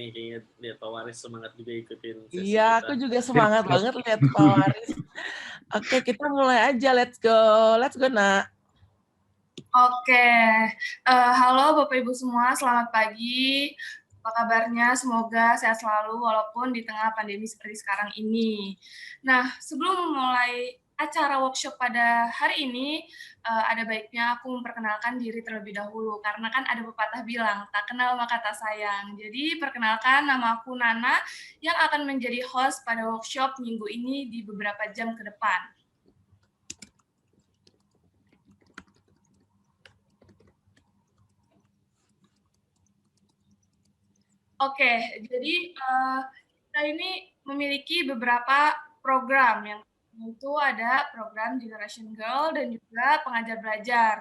nih kayaknya lihat Pak Waris semangat juga ikutin sesi Iya, kita. aku juga semangat banget lihat Pak Waris. Oke, kita mulai aja. Let's go. Let's go, Nak. Oke. Halo Bapak Ibu semua, selamat pagi. Apa kabarnya? Semoga sehat selalu walaupun di tengah pandemi seperti sekarang ini. Nah, sebelum memulai acara workshop pada hari ini, ada baiknya aku memperkenalkan diri terlebih dahulu, karena kan ada pepatah bilang, tak kenal maka tak sayang. Jadi, perkenalkan, nama aku Nana, yang akan menjadi host pada workshop minggu ini di beberapa jam ke depan. Oke, jadi kita ini memiliki beberapa program yang itu ada program Generation Girl dan juga pengajar belajar.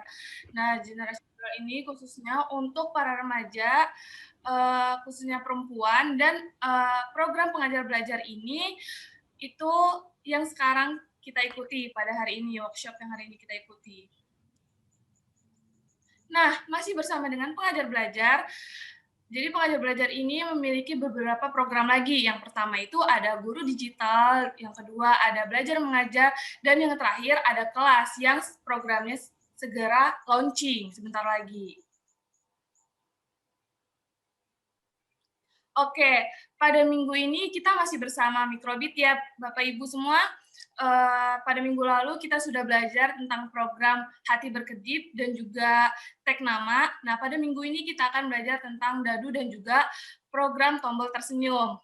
Nah, Generation Girl ini khususnya untuk para remaja, khususnya perempuan, dan program pengajar belajar ini itu yang sekarang kita ikuti pada hari ini, workshop yang hari ini kita ikuti. Nah, masih bersama dengan pengajar belajar. Jadi pengajar belajar ini memiliki beberapa program lagi. Yang pertama itu ada guru digital, yang kedua ada belajar mengajar, dan yang terakhir ada kelas yang programnya segera launching sebentar lagi. Oke, pada minggu ini kita masih bersama Microbit ya Bapak Ibu semua. Pada minggu lalu kita sudah belajar tentang program Hati Berkedip dan juga tag nama. Nah, pada minggu ini kita akan belajar tentang dadu dan juga program tombol tersenyum.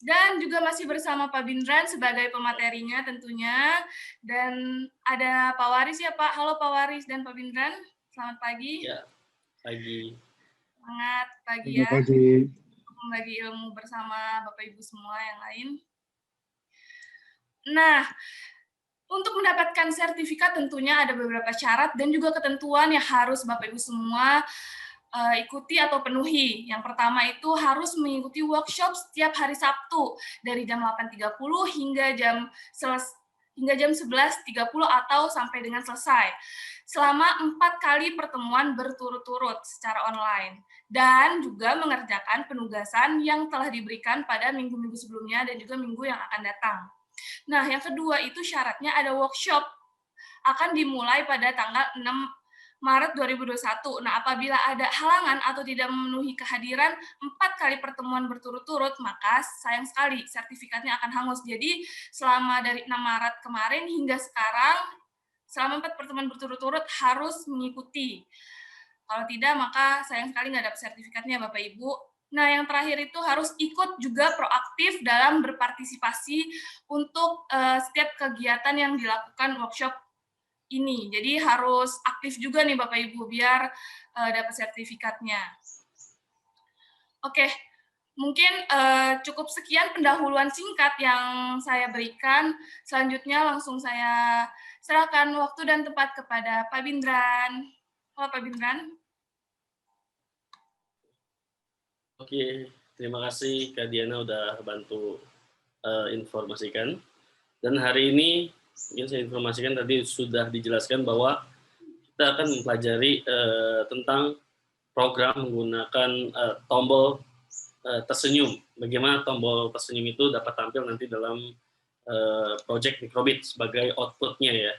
Dan juga masih bersama Pak Bindran sebagai pematerinya tentunya. Dan ada Pak Waris ya Pak. Halo Pak Waris dan Pak Bindran. Selamat pagi. Ya, pagi. Semangat pagi ya. Pagi. Membagi ilmu bersama Bapak Ibu semua yang lain. Nah, untuk mendapatkan sertifikat tentunya ada beberapa syarat dan juga ketentuan yang harus Bapak Ibu semua ikuti atau penuhi. Yang pertama itu harus mengikuti workshop setiap hari Sabtu dari jam 8.30 hingga jam 11.30 atau sampai dengan selesai. Selama 4 kali pertemuan berturut-turut secara online. Dan juga mengerjakan penugasan yang telah diberikan pada minggu-minggu sebelumnya dan juga minggu yang akan datang. Nah, yang kedua itu syaratnya ada workshop. Akan dimulai pada tanggal 6 Maret 2021. Nah, apabila ada halangan atau tidak memenuhi kehadiran 4 kali pertemuan berturut-turut, maka sayang sekali sertifikatnya akan hangus. Jadi, selama dari 6 Maret kemarin hingga sekarang, selama 4 pertemuan berturut-turut harus mengikuti. Kalau tidak, maka sayang sekali nggak dapat sertifikatnya, Bapak Ibu. Nah, yang terakhir itu harus ikut juga proaktif dalam berpartisipasi untuk setiap kegiatan yang dilakukan workshop ini. Jadi harus aktif juga nih Bapak Ibu biar dapat sertifikatnya. Oke, mungkin cukup sekian pendahuluan singkat yang saya berikan. Selanjutnya langsung saya serahkan waktu dan tempat kepada Pak Bindran. Halo Pak Bindran. Oke, terima kasih Kak Diana udah bantu informasikan. Dan hari ini mungkin saya informasikan tadi sudah dijelaskan bahwa kita akan mempelajari tentang program menggunakan tombol tersenyum. Bagaimana tombol tersenyum itu dapat tampil nanti dalam project Microbit sebagai output-nya ya.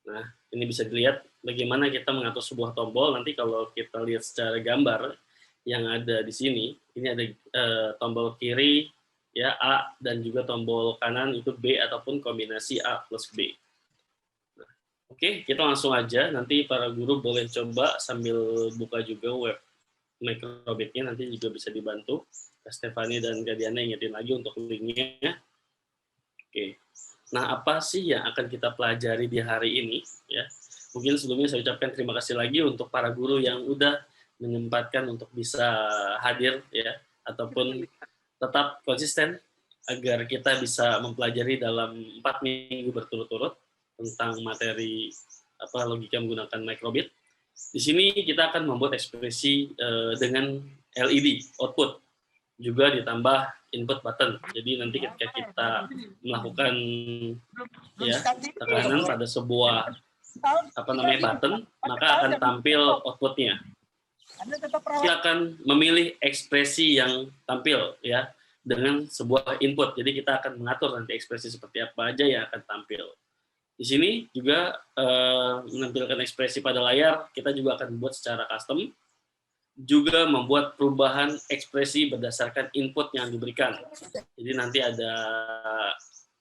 Nah, ini bisa dilihat bagaimana kita mengatur sebuah tombol. Nanti kalau kita lihat secara gambar yang ada di sini, ini ada tombol kiri ya A dan juga tombol kanan itu B ataupun kombinasi A plus B. Nah, oke, kita langsung aja. Nanti para guru boleh coba sambil buka juga web Microbit-nya, nanti juga bisa dibantu. Kak Stefani dan Kak Diana ingetin lagi untuk linknya. Oke. Nah, apa sih yang akan kita pelajari di hari ini? Ya, mungkin sebelumnya saya ucapkan terima kasih lagi untuk para guru yang udah menyempatkan untuk bisa hadir ya ataupun tetap konsisten agar kita bisa mempelajari dalam 4 minggu berturut-turut tentang materi logika menggunakan Microbit. Di sini kita akan membuat ekspresi dengan LED output juga ditambah input button. Jadi nanti ketika kita melakukan ya tekanan pada sebuah button maka akan tampil outputnya. Kita akan memilih ekspresi yang tampil ya dengan sebuah input. Jadi kita akan mengatur nanti ekspresi seperti apa aja yang akan tampil. Di sini juga menampilkan ekspresi pada layar, kita juga akan buat secara custom, juga membuat perubahan ekspresi berdasarkan input yang diberikan. Jadi nanti ada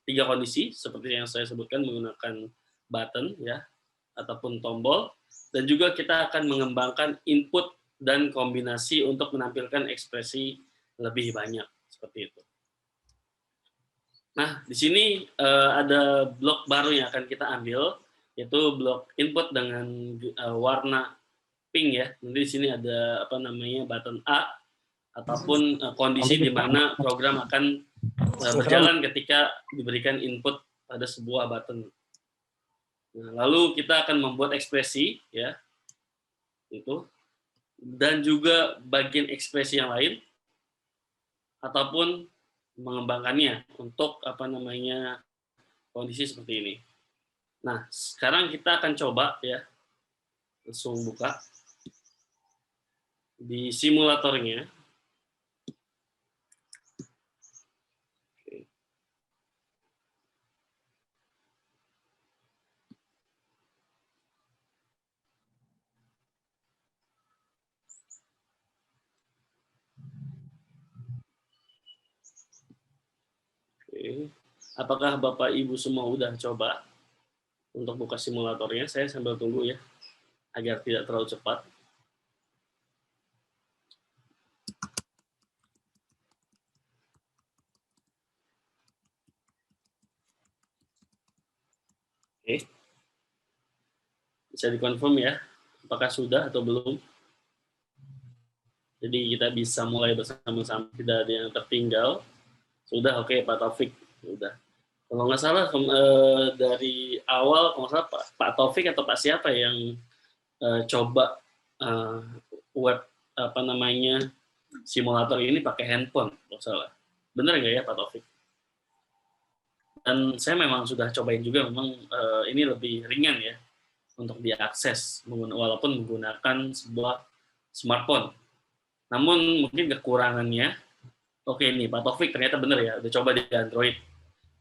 3 kondisi seperti yang saya sebutkan menggunakan button ya ataupun tombol, dan juga kita akan mengembangkan input dan kombinasi untuk menampilkan ekspresi lebih banyak seperti itu. Nah, di sini ada blok baru yang akan kita ambil, yaitu blok input dengan warna pink ya. Nanti di sini ada apa namanya button A ataupun kondisi di mana program akan berjalan ketika diberikan input pada sebuah button. Nah, lalu kita akan membuat ekspresi ya, itu, dan juga bagian ekspresi yang lain, ataupun mengembangkannya untuk apa namanya kondisi seperti ini. Nah, sekarang kita akan coba ya, langsung buka di simulatornya. Oke. Apakah Bapak Ibu semua udah coba untuk buka simulatornya? Saya sambil tunggu ya, agar tidak terlalu cepat. Oke. Bisa dikonfirm ya, apakah sudah atau belum? Jadi kita bisa mulai bersama-sama, tidak ada yang tertinggal. Sudah, oke, Pak Taufik. Sudah. Kalau nggak salah dari awal, kalau nggak salah Pak Taufik atau Pak siapa yang coba web apa namanya simulator ini pakai handphone, kalau salah. Benar nggak ya Pak Taufik? Dan saya memang sudah cobain juga, memang ini lebih ringan ya untuk diakses, walaupun menggunakan sebuah smartphone. Namun mungkin kekurangannya, oke nih Pak Taufik ternyata benar ya, udah coba di Android.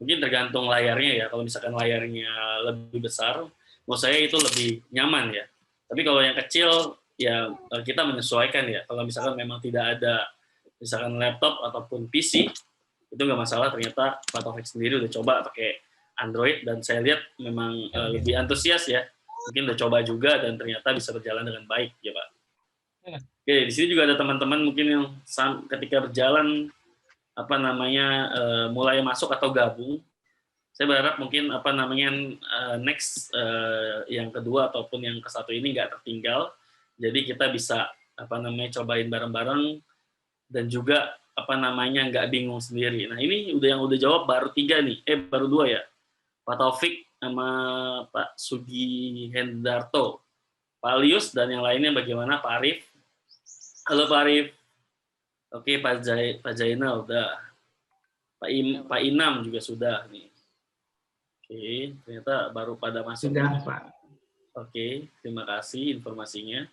Mungkin tergantung layarnya ya, kalau misalkan layarnya lebih besar, menurut saya itu lebih nyaman ya. Tapi kalau yang kecil, ya kita menyesuaikan ya. Kalau misalkan memang tidak ada misalkan laptop ataupun PC, itu nggak masalah. Ternyata Pak Taufik sendiri udah coba pakai Android, dan saya lihat memang lebih antusias ya. Mungkin udah coba juga, dan ternyata bisa berjalan dengan baik ya Pak. Oke, di sini juga ada teman-teman mungkin yang ketika berjalan apa namanya mulai masuk atau gabung. Saya berharap mungkin apa namanya next yang kedua ataupun yang ke satu ini nggak tertinggal. Jadi kita bisa apa namanya cobain bareng-bareng, dan juga apa namanya nggak bingung sendiri. Nah ini yang udah jawab baru 3 nih, baru 2 ya. Pak Taufik sama Pak Sugi Hendarto, Pak Lius, dan yang lainnya bagaimana Pak Arif? Halo Pak Arif. Oke, Pak Jainal udah. Pak Inam juga sudah nih. Oke, ternyata baru pada masuk. Sudah, Pak. Oke, terima kasih informasinya.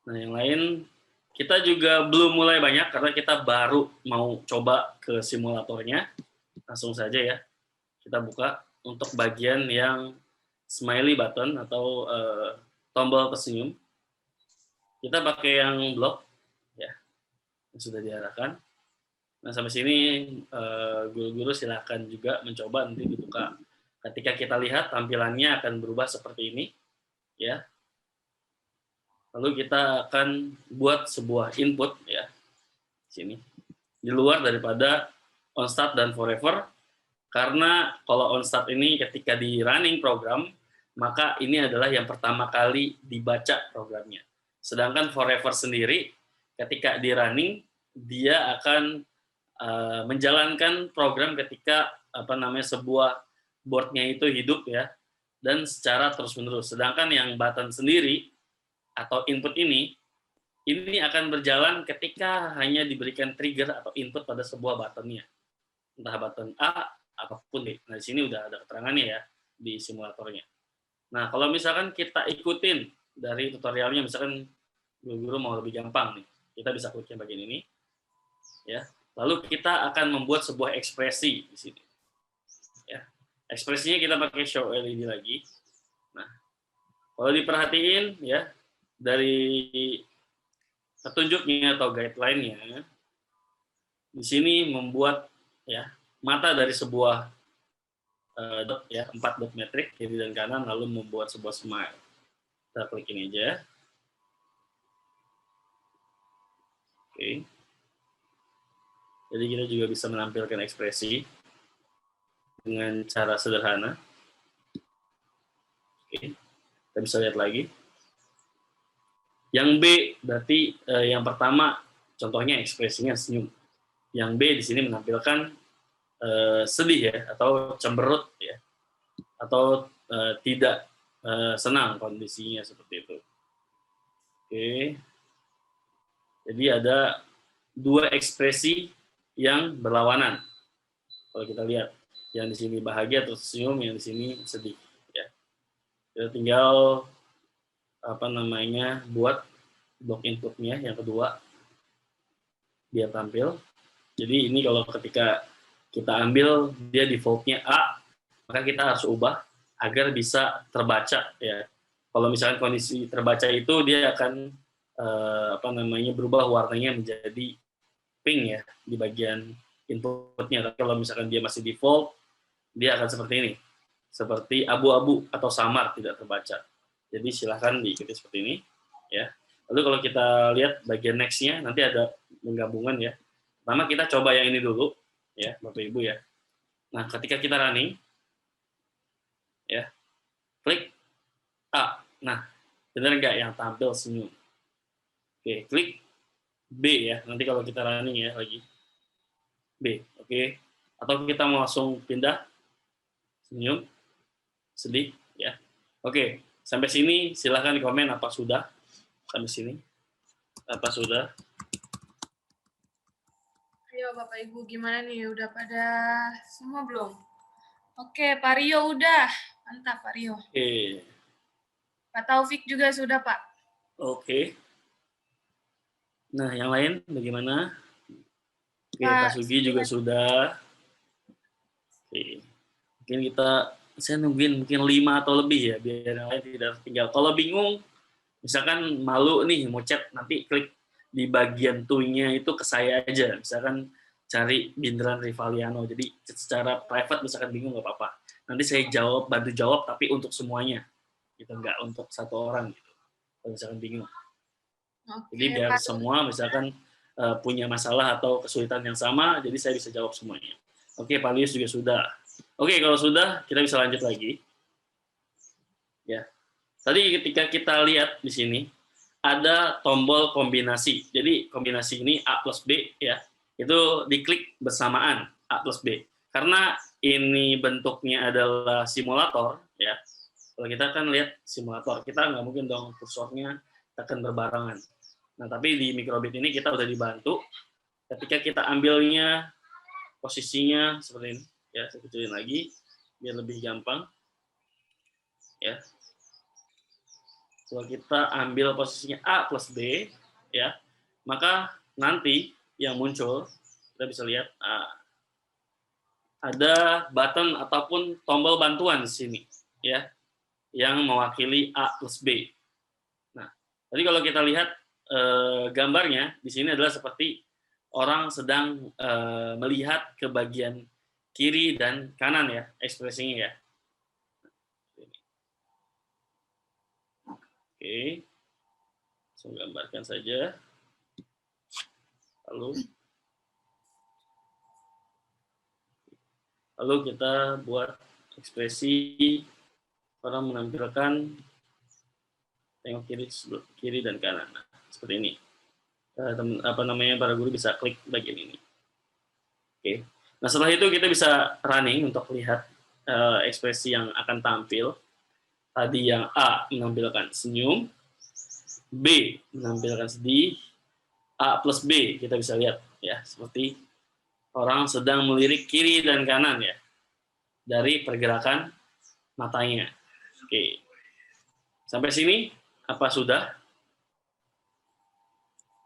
Nah, yang lain kita juga belum mulai banyak karena kita baru mau coba ke simulatornya. Langsung saja ya. Kita buka untuk bagian yang smiley button atau tombol tersenyum. Kita pakai yang blok ya, yang sudah diarahkan. Nah sampai sini guru-guru silakan juga mencoba nanti dibuka. Ketika kita lihat tampilannya akan berubah seperti ini, ya. Lalu kita akan buat sebuah input ya, sini di luar daripada OnStart dan Forever, karena kalau OnStart ini ketika di running program, maka ini adalah yang pertama kali dibaca programnya. Sedangkan Forever sendiri, ketika di running, dia akan menjalankan program ketika apa namanya sebuah boardnya itu hidup ya, dan secara terus-menerus. Sedangkan yang button sendiri atau input ini akan berjalan ketika hanya diberikan trigger atau input pada sebuah buttonnya, entah button A ataupun B. Nah di sini udah ada keterangannya ya di simulatornya. Nah kalau misalkan kita ikutin dari tutorialnya, misalkan guru mau lebih gampang nih, kita bisa klik yang bagian ini, ya. Lalu kita akan membuat sebuah ekspresi di sini, ya. Ekspresinya kita pakai show LED lagi. Nah, kalau diperhatiin, ya, dari petunjuknya atau guideline-nya, di sini membuat, ya, mata dari sebuah dot, ya, 4 dot metrik kiri dan kanan, lalu membuat sebuah smile. Kita klik ini aja. Oke. Jadi kita juga bisa menampilkan ekspresi dengan cara sederhana. Oke. Kita bisa lihat lagi. Yang B berarti yang pertama contohnya ekspresinya senyum. Yang B di sini menampilkan sedih, ya, atau cemberut, ya, atau tidak senang kondisinya seperti itu. Oke. Jadi ada dua ekspresi yang berlawanan. Kalau kita lihat, yang di sini bahagia atau senyum, yang di sini sedih, ya. Kita tinggal buat block inputnya yang kedua biar tampil. Jadi ini kalau ketika kita ambil dia defaultnya A, maka kita harus ubah agar bisa terbaca, ya. Kalau misalkan kondisi terbaca itu dia akan berubah warnanya menjadi pink, ya, di bagian inputnya. Tapi kalau misalkan dia masih default, dia akan seperti ini, seperti abu-abu atau samar, tidak terbaca. Jadi silahkan diikuti seperti ini, ya. Lalu kalau kita lihat bagian next-nya, nanti ada penggabungan, ya. Pertama kita coba yang ini dulu, ya, Bapak Ibu, ya. Nah, ketika kita running, ya, klik A. Nah, benar nggak yang tampil senyum? Oke, klik B, ya. Nanti kalau kita running, ya, lagi B, oke. Atau kita mau langsung pindah senyum, sedih, ya. Oke, sampai sini silahkan di komen apa sudah sampai sini. Apa sudah? Ayo Bapak Ibu, gimana nih? Udah pada semua belum? Oke, Pak Rio udah. Mantap, Pak Rio. Oke. Pak Taufik juga sudah, Pak. Oke. Nah, yang lain bagaimana? Oke, Pak Sugi juga sudah. Oke. Mungkin saya nungguin mungkin 5 atau lebih, ya, biar yang lain tidak tertinggal. Kalau bingung, misalkan malu nih mau chat, nanti klik di bagian tuingnya itu ke saya aja. Misalkan cari Bindran Rivaliano. Jadi secara private misalkan bingung nggak apa-apa. Nanti saya bantu jawab, tapi untuk semuanya. Gitu, nggak untuk satu orang gitu. Kalau misalkan bingung. Oke, jadi biar semua misalkan punya masalah atau kesulitan yang sama, jadi saya bisa jawab semuanya. Oke, Pak Lius juga sudah. Oke, kalau sudah, kita bisa lanjut lagi. Ya. Tadi ketika kita lihat di sini, ada tombol kombinasi. Jadi kombinasi ini A plus B, ya, itu diklik bersamaan A plus B. Karena ini bentuknya adalah simulator, ya. Kalau kita kan lihat simulator, kita nggak mungkin dong kursornya akan berbarengan. Nah, tapi di Microbit ini kita udah dibantu. Ketika kita ambilnya posisinya seperti ini, ya, saya kecilin lagi biar lebih gampang, ya. Kalau kita ambil posisinya A plus B, ya, maka nanti yang muncul kita bisa lihat ada button ataupun tombol bantuan di sini, ya, yang mewakili A plus B. Nah, tadi kalau kita lihat gambarnya di sini adalah seperti orang sedang melihat ke bagian kiri dan kanan, ya, ekspresinya, ya. Oke, saya gambarkan saja. Lalu kita buat ekspresi orang menampilkan tengok kiri dan kanan. Nah, seperti ini. Para guru bisa klik bagian ini. Oke. Nah, setelah itu kita bisa running untuk lihat ekspresi yang akan tampil. Tadi yang A menampilkan senyum, B menampilkan sedih, A plus B kita bisa lihat, ya, seperti orang sedang melirik kiri dan kanan, ya, dari pergerakan matanya. Oke. Sampai sini apa sudah?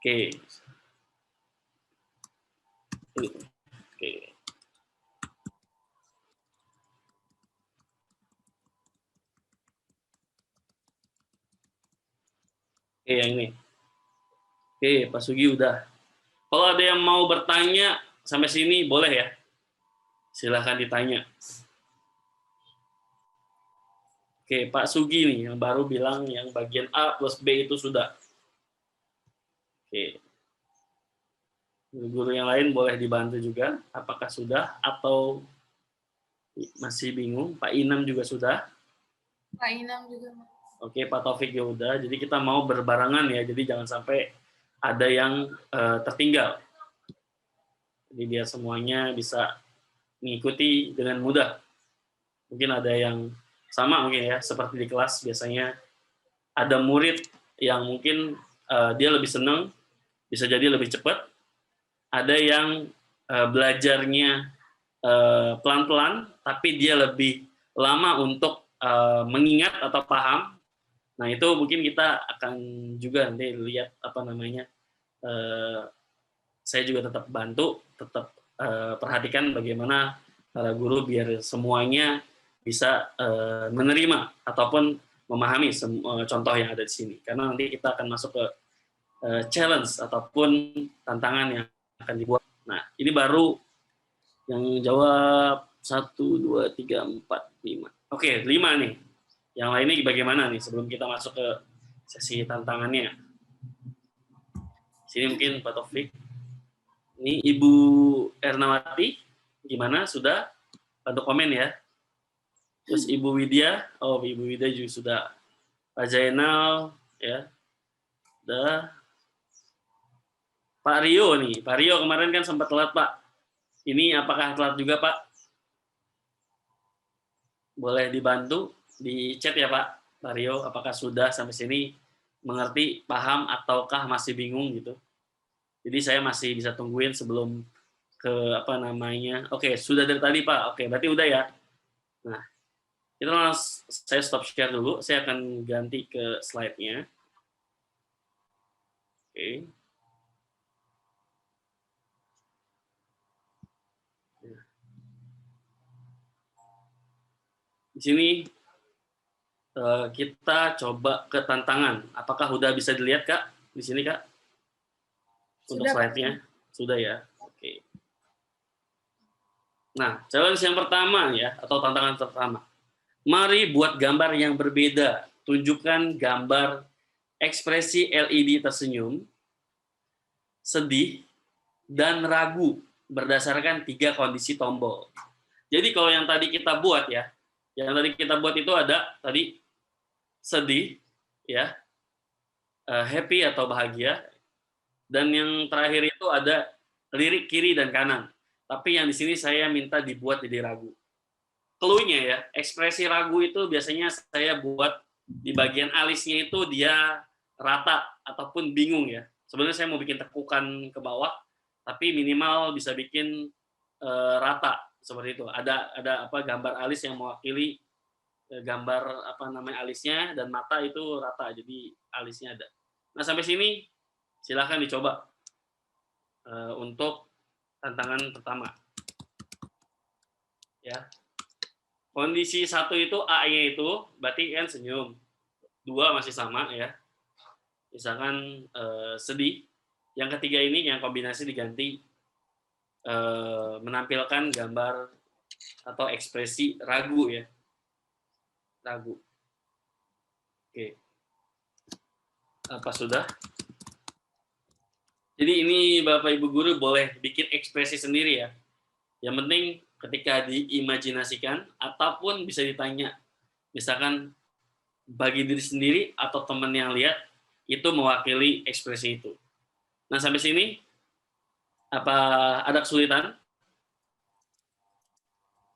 Oke. Oke. Oke, yang ini. Oke, Pak Sugi udah. Kalau ada yang mau bertanya sampai sini, boleh ya? Silahkan ditanya. Oke, Pak Sugi nih, yang baru bilang yang bagian A plus B itu sudah. Oke. Guru yang lain boleh dibantu juga, apakah sudah atau masih bingung. Pak Inam juga sudah. Pak Inam juga. Oke, Pak Taufik ya udah. Jadi kita mau berbarengan ya, jadi jangan sampai ada yang tertinggal. Jadi biar semuanya bisa mengikuti dengan mudah. Mungkin ada yang sama mungkin ya, seperti di kelas biasanya ada murid yang mungkin dia lebih senang, bisa jadi lebih cepat. Ada yang belajarnya pelan-pelan, tapi dia lebih lama untuk mengingat atau paham. Nah itu mungkin kita akan juga nanti lihat apa namanya. Saya juga tetap bantu, tetap perhatikan bagaimana para guru biar semuanya bisa menerima ataupun memahami contoh yang ada di sini. Karena nanti kita akan masuk ke challenge ataupun tantangan yang akan dibuat. Nah, ini baru yang jawab 1, 2, 3, 4, 5. Oke, 5 nih. Yang lainnya bagaimana nih sebelum kita masuk ke sesi tantangannya? Sini mungkin Pak Taufik. Ini Ibu Ernawati, gimana? Sudah? Bantu komen ya. Terus Ibu Widya, oh Ibu Widya juga sudah. Pak Zainal, ya. Udah. Pak Rio nih, Pak Rio kemarin kan sempat telat Pak. Ini apakah telat juga Pak? Boleh dibantu di chat ya Pak. Pak Rio, apakah sudah sampai sini mengerti, paham, ataukah masih bingung gitu? Jadi saya masih bisa tungguin sebelum ke apa namanya. Oke, sudah dari tadi Pak. Oke, berarti udah ya. Nah, kita langsung, saya stop share dulu. Saya akan ganti ke slide-nya. Oke. Di sini kita coba ke tantangan. Apakah udah bisa dilihat Kak? Di sini Kak? Untuk slide-nya? Sudah ya? Oke. Nah, challenge yang pertama ya, atau tantangan pertama. Mari buat gambar yang berbeda. Tunjukkan gambar ekspresi LED tersenyum, sedih, dan ragu berdasarkan 3 kondisi tombol. Jadi kalau yang tadi kita buat ya, yang tadi kita buat itu ada tadi sedih, ya, happy atau bahagia, dan yang terakhir itu ada lirik kiri dan kanan. Tapi yang di sini saya minta dibuat jadi ragu. Clue-nya ya, ekspresi ragu itu biasanya saya buat di bagian alisnya itu dia rata ataupun bingung ya. Sebenarnya saya mau bikin tekukan ke bawah, tapi minimal bisa bikin rata seperti itu. Ada apa gambar alis yang mewakili gambar apa namanya alisnya dan mata itu rata, jadi alisnya ada. Nah sampai sini silahkan dicoba untuk tantangan pertama. Ya. Kondisi 1 itu A-nya itu berarti kan senyum. 2 masih sama ya. Misalkan sedih. Yang ketiga ini yang kombinasi diganti menampilkan gambar atau ekspresi ragu ya. Ragu. Oke. Apa sudah? Jadi ini Bapak Ibu guru boleh bikin ekspresi sendiri ya. Yang penting ketika diimajinasikan ataupun bisa ditanya, misalkan bagi diri sendiri atau teman yang lihat itu mewakili ekspresi itu. Nah sampai sini apa ada kesulitan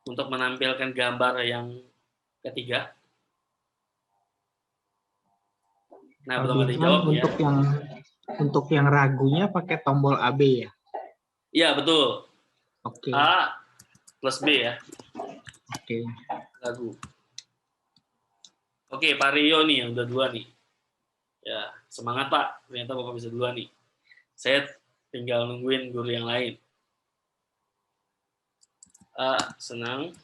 untuk menampilkan gambar yang ketiga? Nah belum ada jawab ya. Untuk yang ragunya pakai tombol AB ya? Iya betul. Oke. A plus B ya. Oke. Ragu. Oke, Pak Rio nih yang udah 2 nih. Ya, semangat Pak. Ternyata Bapak bisa 2 nih. Saya tinggal nungguin guru yang lain. Senang.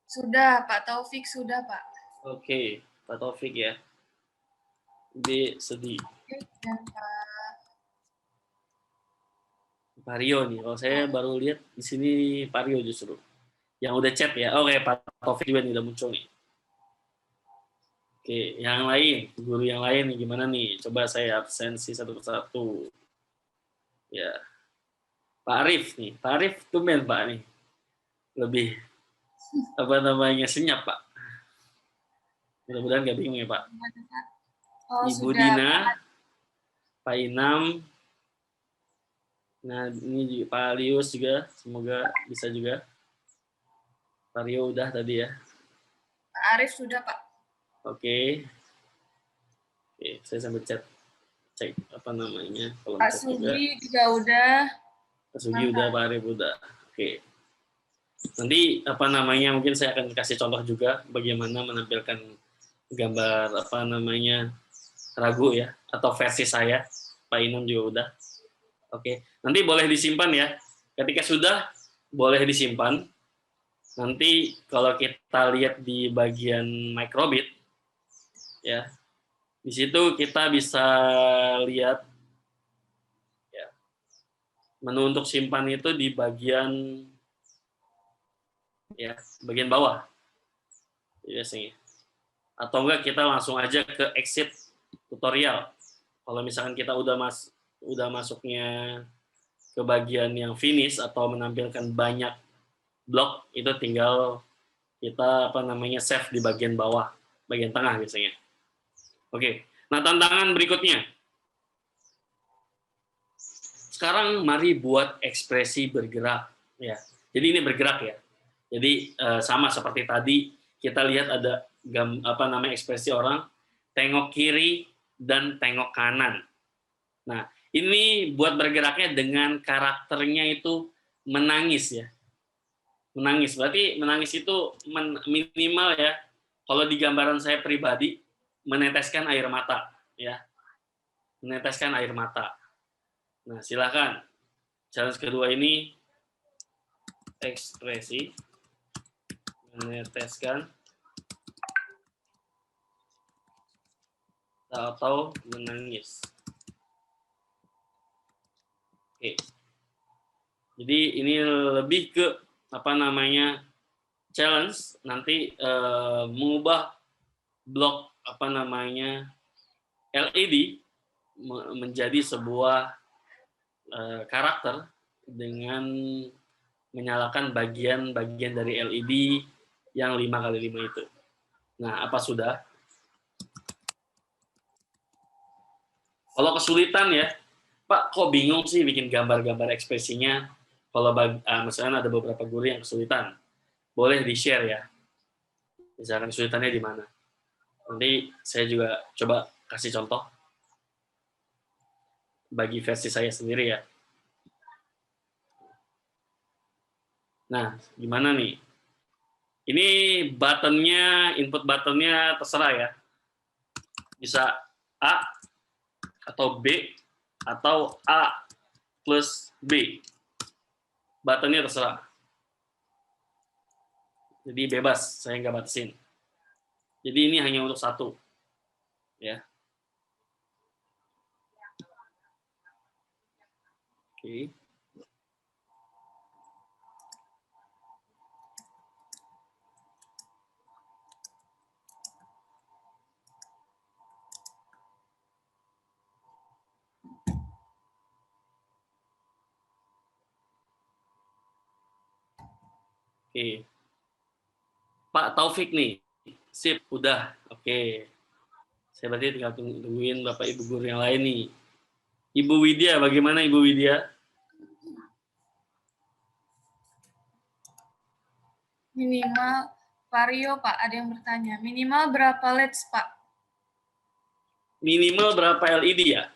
Sudah, Pak Taufik, sudah, Pak. Oke, Pak Taufik ya. B sedih. Dan Pak Pak Rio nih. Kalau saya baru lihat di sini Pak Rio justru. Yang udah chat ya. Oke, Pak Taufik juga nih udah muncul nih. Oke, yang lain, guru yang lain nih gimana nih? Coba saya absensi satu persatu. Ya. Pak Arif nih. Pak Arif tumben Pak nih. Lebih apa namanya senyap Pak. Mudah-mudahan nggak bingung ya Pak. Oh, Ibu sudah, Dina, Pak. Pak Inam. Nah, ini juga Pak Lius juga, semoga bisa juga. Pak Rio udah tadi ya. Pak Arif sudah, Pak. Oke. Oke, saya sambil cek apa namanya. Pak Sugi juga udah. Pak Sugi udah, Pak Arif udah. Oke. Nanti apa namanya mungkin saya akan kasih contoh juga bagaimana menampilkan gambar apa namanya ragu ya atau versi saya. Pak Inam juga udah. Oke. Nanti boleh disimpan ya. Ketika sudah boleh disimpan. Nanti kalau kita lihat di bagian microbit ya. Di situ kita bisa lihat ya, menu untuk simpan itu di bagian ya, bagian bawah. Biasanya. Atau enggak kita langsung aja ke exit tutorial. Kalau misalkan kita udah masuknya ke bagian yang finish atau menampilkan banyak blok, itu tinggal kita apa namanya save di bagian bawah, bagian tengah biasanya. Oke. Nah, tantangan berikutnya. Sekarang mari buat ekspresi bergerak ya. Jadi ini bergerak ya. Jadi sama seperti tadi kita lihat ada apa namanya ekspresi orang tengok kiri dan tengok kanan. Nah, ini buat bergeraknya dengan karakternya itu menangis ya. Menangis. Berarti menangis itu minimal ya. Kalau di gambaran saya pribadi meneteskan air mata ya. Meneteskan air mata. Nah, silakan. Challenge kedua ini ekspresi meneteskan atau menangis. Oke. Jadi ini lebih ke apa namanya challenge nanti mengubah blok apa namanya LED menjadi sebuah karakter dengan menyalakan bagian-bagian dari LED yang 5x5 itu. Nah, apa sudah? Kalau kesulitan ya, Pak, kok bingung sih bikin gambar-gambar ekspresinya? Kalau misalnya ada beberapa guru yang kesulitan, boleh di-share ya. Misalkan kesulitannya di mana. Nanti saya juga coba kasih contoh bagi versi saya sendiri ya. Nah, gimana nih? Ini buttonnya, input buttonnya terserah ya. Bisa A atau B atau A plus B. Buttonnya terserah. Jadi bebas, saya nggak batasin. Jadi ini hanya untuk satu. Ya. Oke. Oke. Pak Taufik nih. Sip, udah. Oke. Saya berarti tinggal tungguin Bapak Ibu guru yang lain nih. Ibu Widya, bagaimana Ibu Widya? Minimal, Pak Rio, Pak, ada yang bertanya. Minimal berapa LEDs, Pak? Minimal berapa LED ya?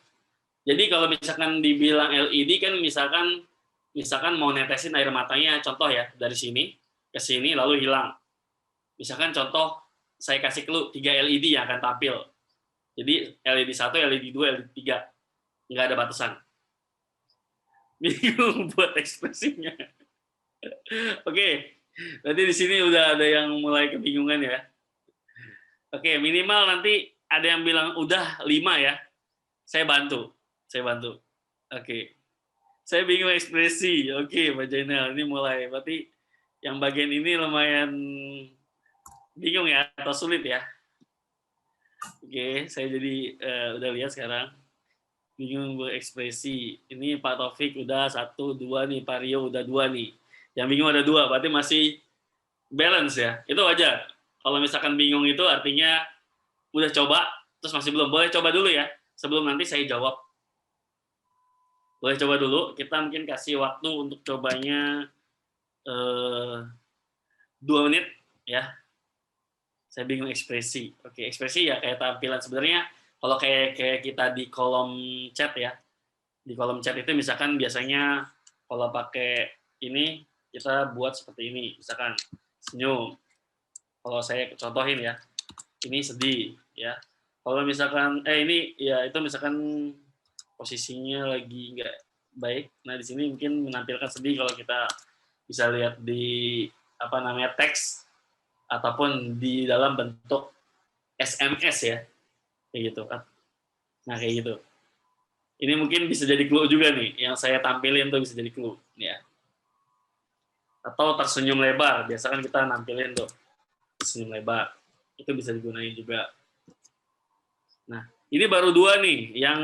Jadi kalau misalkan dibilang LED kan misalkan mau netesin air matanya, contoh ya, dari sini ke sini lalu hilang. Misalkan contoh, saya kasih clue 3 LED yang akan tampil. Jadi LED 1, LED 2, LED 3. Nggak ada batasan. Bingung buat ekspresinya. Oke, berarti di sini udah ada yang mulai kebingungan ya. Oke, minimal nanti ada yang bilang udah 5 ya. Saya bantu. Oke. Saya bingung ekspresi. Oke, Mbak Jainal, ini mulai. Berarti yang bagian ini lumayan bingung ya, atau sulit ya. Oke, saya jadi udah lihat sekarang. Bingung berekspresi. Ini Pak Taufik udah 1, 2 nih, Pak Rio udah 2 nih. Yang bingung ada 2, berarti masih balance ya. Itu wajar. Kalau misalkan bingung itu artinya udah coba, terus masih belum. Boleh coba dulu ya, sebelum nanti saya jawab. Boleh coba dulu, kita mungkin kasih waktu untuk cobanya 2 menit ya. Saya bingung ekspresi. Oke, ekspresi ya kayak tampilan sebenarnya. Kalau kayak kita di kolom chat ya, di kolom chat itu misalkan biasanya kalau pakai ini kita buat seperti ini, misalkan senyum. Kalau saya contohin ya, ini sedih ya. Kalau misalkan ini ya itu misalkan posisinya lagi nggak baik. Nah di sini mungkin menampilkan sedih kalau kita bisa lihat di teks ataupun di dalam bentuk SMS ya, kayak gitu kan. Nah kayak gitu. Ini mungkin bisa jadi clue juga nih, yang saya tampilin tuh bisa jadi clue ya. Atau tersenyum lebar, biasa kan kita nampilin tuh senyum lebar, itu bisa digunain juga. Nah ini baru 2 nih yang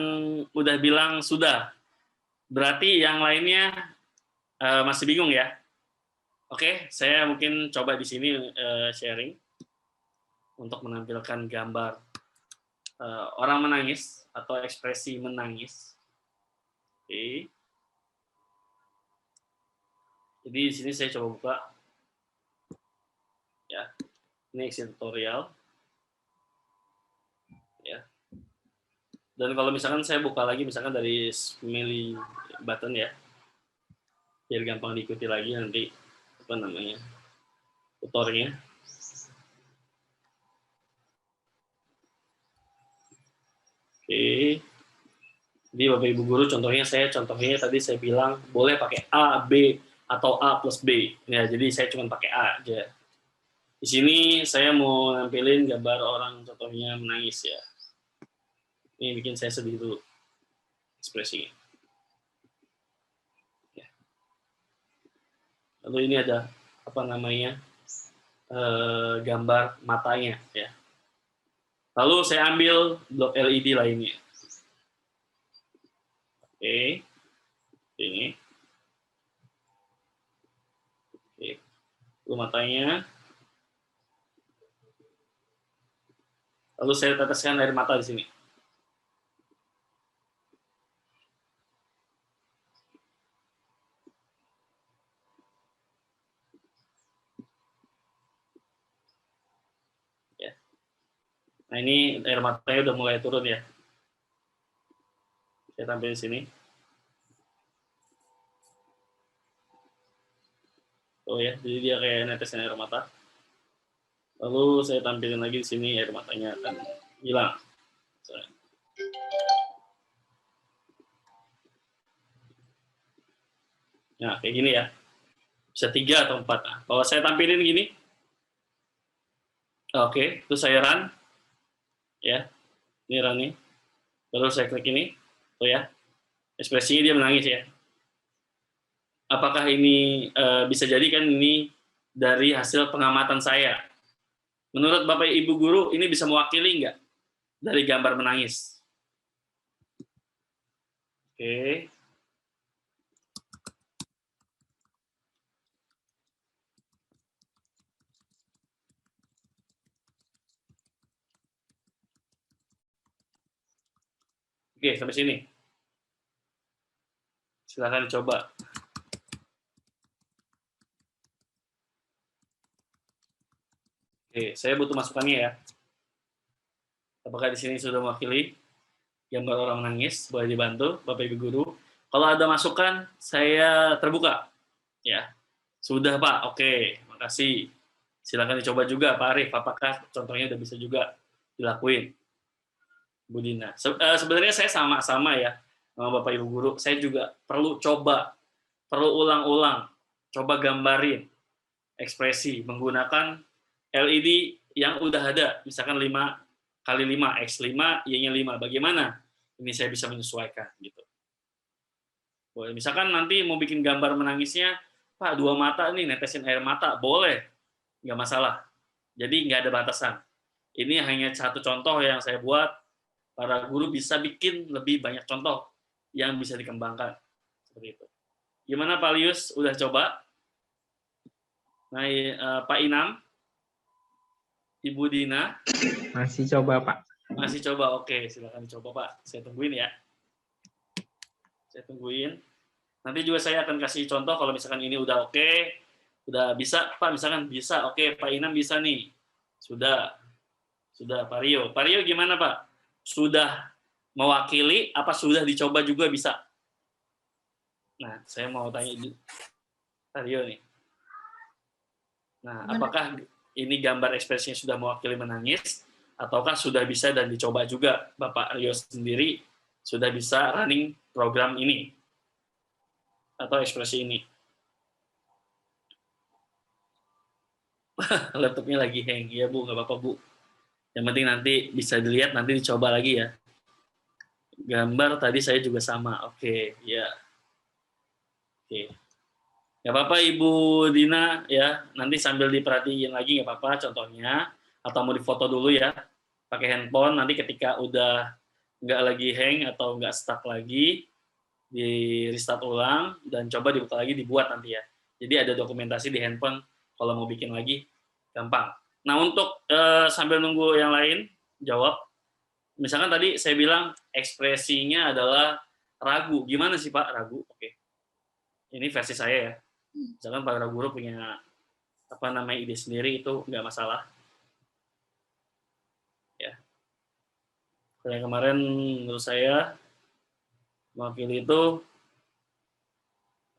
udah bilang sudah, berarti yang lainnya masih bingung ya. Oke, saya mungkin coba di sini sharing untuk menampilkan gambar orang menangis atau ekspresi menangis. Oke. Jadi di sini saya coba buka. Ya. Ini exit tutorial. Ya. Dan kalau misalkan saya buka lagi misalkan dari Smiley button ya. Biar gampang diikuti lagi nanti tutornya. Oke. Jadi Bapak Ibu guru contohnya tadi saya bilang boleh pakai A, B atau A plus B. Ya, jadi saya cuma pakai A aja. Di sini saya mau nampilin gambar orang contohnya menangis ya. Ini bikin saya sedih dulu ekspresinya. Ya. Lalu ini ada gambar matanya ya. Lalu saya ambil blok LED lainnya. Oke. Ini. Oke. Lalu matanya. Lalu saya teteskan air mata di sini. Ya. Nah ini air matanya udah mulai turun ya. Saya tampilin sini. Oh ya, jadi dia kayak netesin air mata. Lalu saya tampilin lagi di sini air matanya akan hilang. Nah, kayak gini ya. Bisa 3 atau 4. Nah, kalau saya tampilin gini, oke, itu saya run. Ya, ini run nih. Lalu saya klik ini, tuh ya. Ekspresinya dia menangis ya. Apakah ini bisa jadi kan ini dari hasil pengamatan saya? Menurut Bapak Ibu guru, ini bisa mewakili nggak dari gambar menangis? Oke. Oke, sampai sini. Silahkan coba. Oke, saya butuh masukannya ya. Apakah di sini sudah mewakili gambar orang menangis? Boleh dibantu, Bapak Ibu guru. Kalau ada masukan, saya terbuka. Ya, sudah Pak. Oke, makasih. Silakan dicoba juga Pak Arif. Apakah contohnya udah bisa juga dilakuin? Bu Dina. Sebenarnya saya sama-sama ya sama Bapak Ibu guru. Saya juga perlu ulang-ulang, coba gambarin ekspresi menggunakan LED yang udah ada, misalkan 5x5, X5, Y-nya 5. Bagaimana ini saya bisa menyesuaikan gitu. Boleh. Misalkan nanti mau bikin gambar menangisnya, Pak, 2 mata nih netesin air mata, boleh, nggak masalah. Jadi nggak ada batasan. Ini hanya satu contoh yang saya buat. Para guru bisa bikin lebih banyak contoh yang bisa dikembangkan seperti itu. Gimana Pak Lius? Udah coba? Nah, Pak Inam, Ibu Dina, Masih coba, Pak. masih coba? Oke, silakan coba Pak. Saya tungguin ya. Saya tungguin. Nanti juga saya akan kasih contoh kalau misalkan ini udah oke, udah bisa, Pak, misalkan bisa, oke, Pak Inam bisa nih. Sudah Pak Rio. Pak Rio gimana Pak? Sudah mewakili, apa sudah dicoba juga bisa? Nah, saya mau tanya Pak Rio nih. Nah, apakah ini gambar ekspresinya sudah mewakili menangis, ataukah sudah bisa dan dicoba juga Bapak Rio sendiri sudah bisa running program ini atau ekspresi ini? Laptopnya lagi hang, ya Bu, nggak apa-apa Bu. Yang penting nanti bisa dilihat, nanti dicoba lagi ya. Gambar tadi saya juga sama, oke, ya. Oke. Nggak apa-apa Ibu Dina ya, nanti sambil diperhatiin lagi nggak apa-apa contohnya, atau mau difoto dulu ya, pakai handphone, nanti ketika udah nggak lagi hang atau nggak stuck lagi, di restart ulang, dan coba dibuka lagi, dibuat nanti ya. Jadi ada dokumentasi di handphone, kalau mau bikin lagi, gampang. Nah untuk sambil nunggu yang lain, jawab, misalkan tadi saya bilang ekspresinya adalah ragu, gimana sih Pak ragu? Oke. Ini versi saya ya. Misalkan para guru punya ide sendiri, itu nggak masalah. Ya. Yang kemarin menurut saya mewakili itu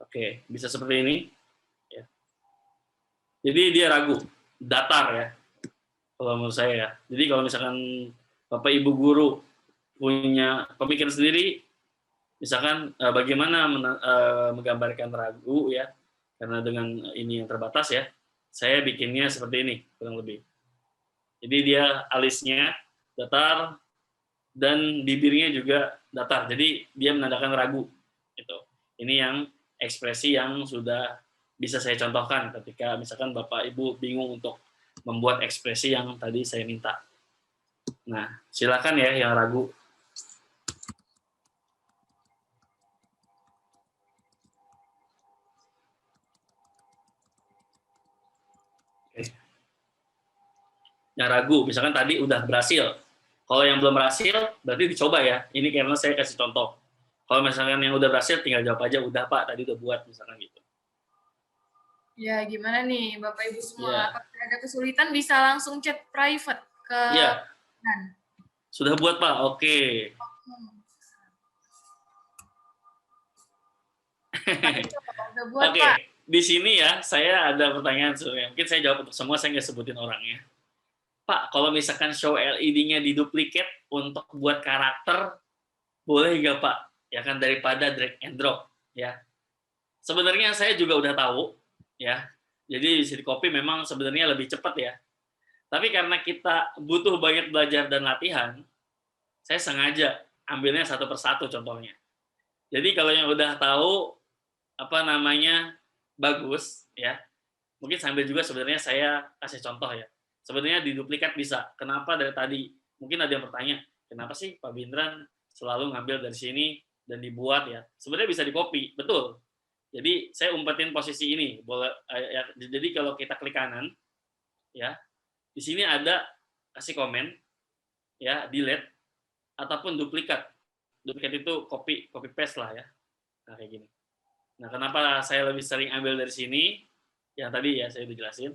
oke, bisa seperti ini. Ya. Jadi dia ragu, datar ya. Kalau menurut saya ya. Jadi kalau misalkan Bapak Ibu guru punya pemikiran sendiri, misalkan bagaimana menggambarkan ragu ya, karena dengan ini yang terbatas ya, saya bikinnya seperti ini kurang lebih. Jadi dia alisnya datar dan bibirnya juga datar. Jadi dia menandakan ragu. Gitu. Ini yang ekspresi yang sudah bisa saya contohkan ketika misalkan Bapak Ibu bingung untuk membuat ekspresi yang tadi saya minta. Nah, silakan ya yang ragu. Yang ragu, misalkan tadi udah berhasil. Kalau yang belum berhasil, berarti dicoba ya. Ini karena saya kasih contoh. Kalau misalkan yang udah berhasil, tinggal jawab aja, udah Pak, tadi udah buat, misalkan gitu. Ya, gimana nih Bapak Ibu semua? Ya. Apakah ada kesulitan bisa langsung chat private ke ya. Nan? Sudah buat Pak, oke. Udah buat Oke, Pak. di sini ya, saya ada pertanyaan sebenarnya. Mungkin saya jawab untuk semua, saya nggak sebutin orangnya. Pak, kalau misalkan show LED-nya diduplikat untuk buat karakter, boleh nggak Pak? Ya kan, daripada drag and drop. Ya. Sebenarnya saya juga udah tahu, ya. Jadi di copy memang sebenarnya lebih cepat ya. Tapi karena kita butuh banyak belajar dan latihan, saya sengaja ambilnya satu persatu contohnya. Jadi kalau yang udah tahu bagus ya, mungkin sambil juga sebenarnya saya kasih contoh ya. Sebenarnya diduplikat bisa. Kenapa dari tadi? Mungkin ada yang bertanya, kenapa sih Pak Bindran selalu ngambil dari sini dan dibuat ya? Sebenarnya bisa di-copy, betul. Jadi saya umpetin posisi ini. Jadi kalau kita klik kanan, ya, di sini ada kasih komen, ya, delete ataupun duplikat. Duplikat itu copy paste lah ya. Nah kayak gini. Nah kenapa saya lebih sering ambil dari sini? Yang tadi ya saya udah jelasin.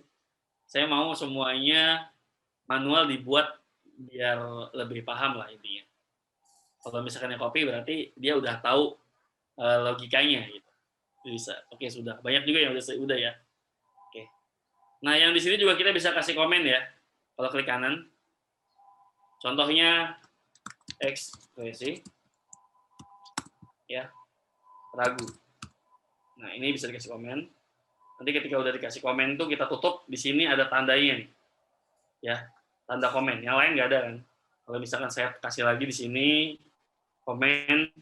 Saya mau semuanya manual dibuat biar lebih paham lah intinya. Kalau misalkan yang copy berarti dia udah tahu logikanya gitu. Bisa. Oke, sudah. Banyak juga yang udah ya. Oke. Nah, yang di sini juga kita bisa kasih komen ya. Kalau klik kanan. Contohnya ekspresi ya ragu. Nah, ini bisa dikasih komen. Nanti ketika udah dikasih komen tuh kita tutup, di sini ada tandanya nih. Ya, tanda komen. Yang lain nggak ada kan? Kalau misalkan saya kasih lagi di sini komen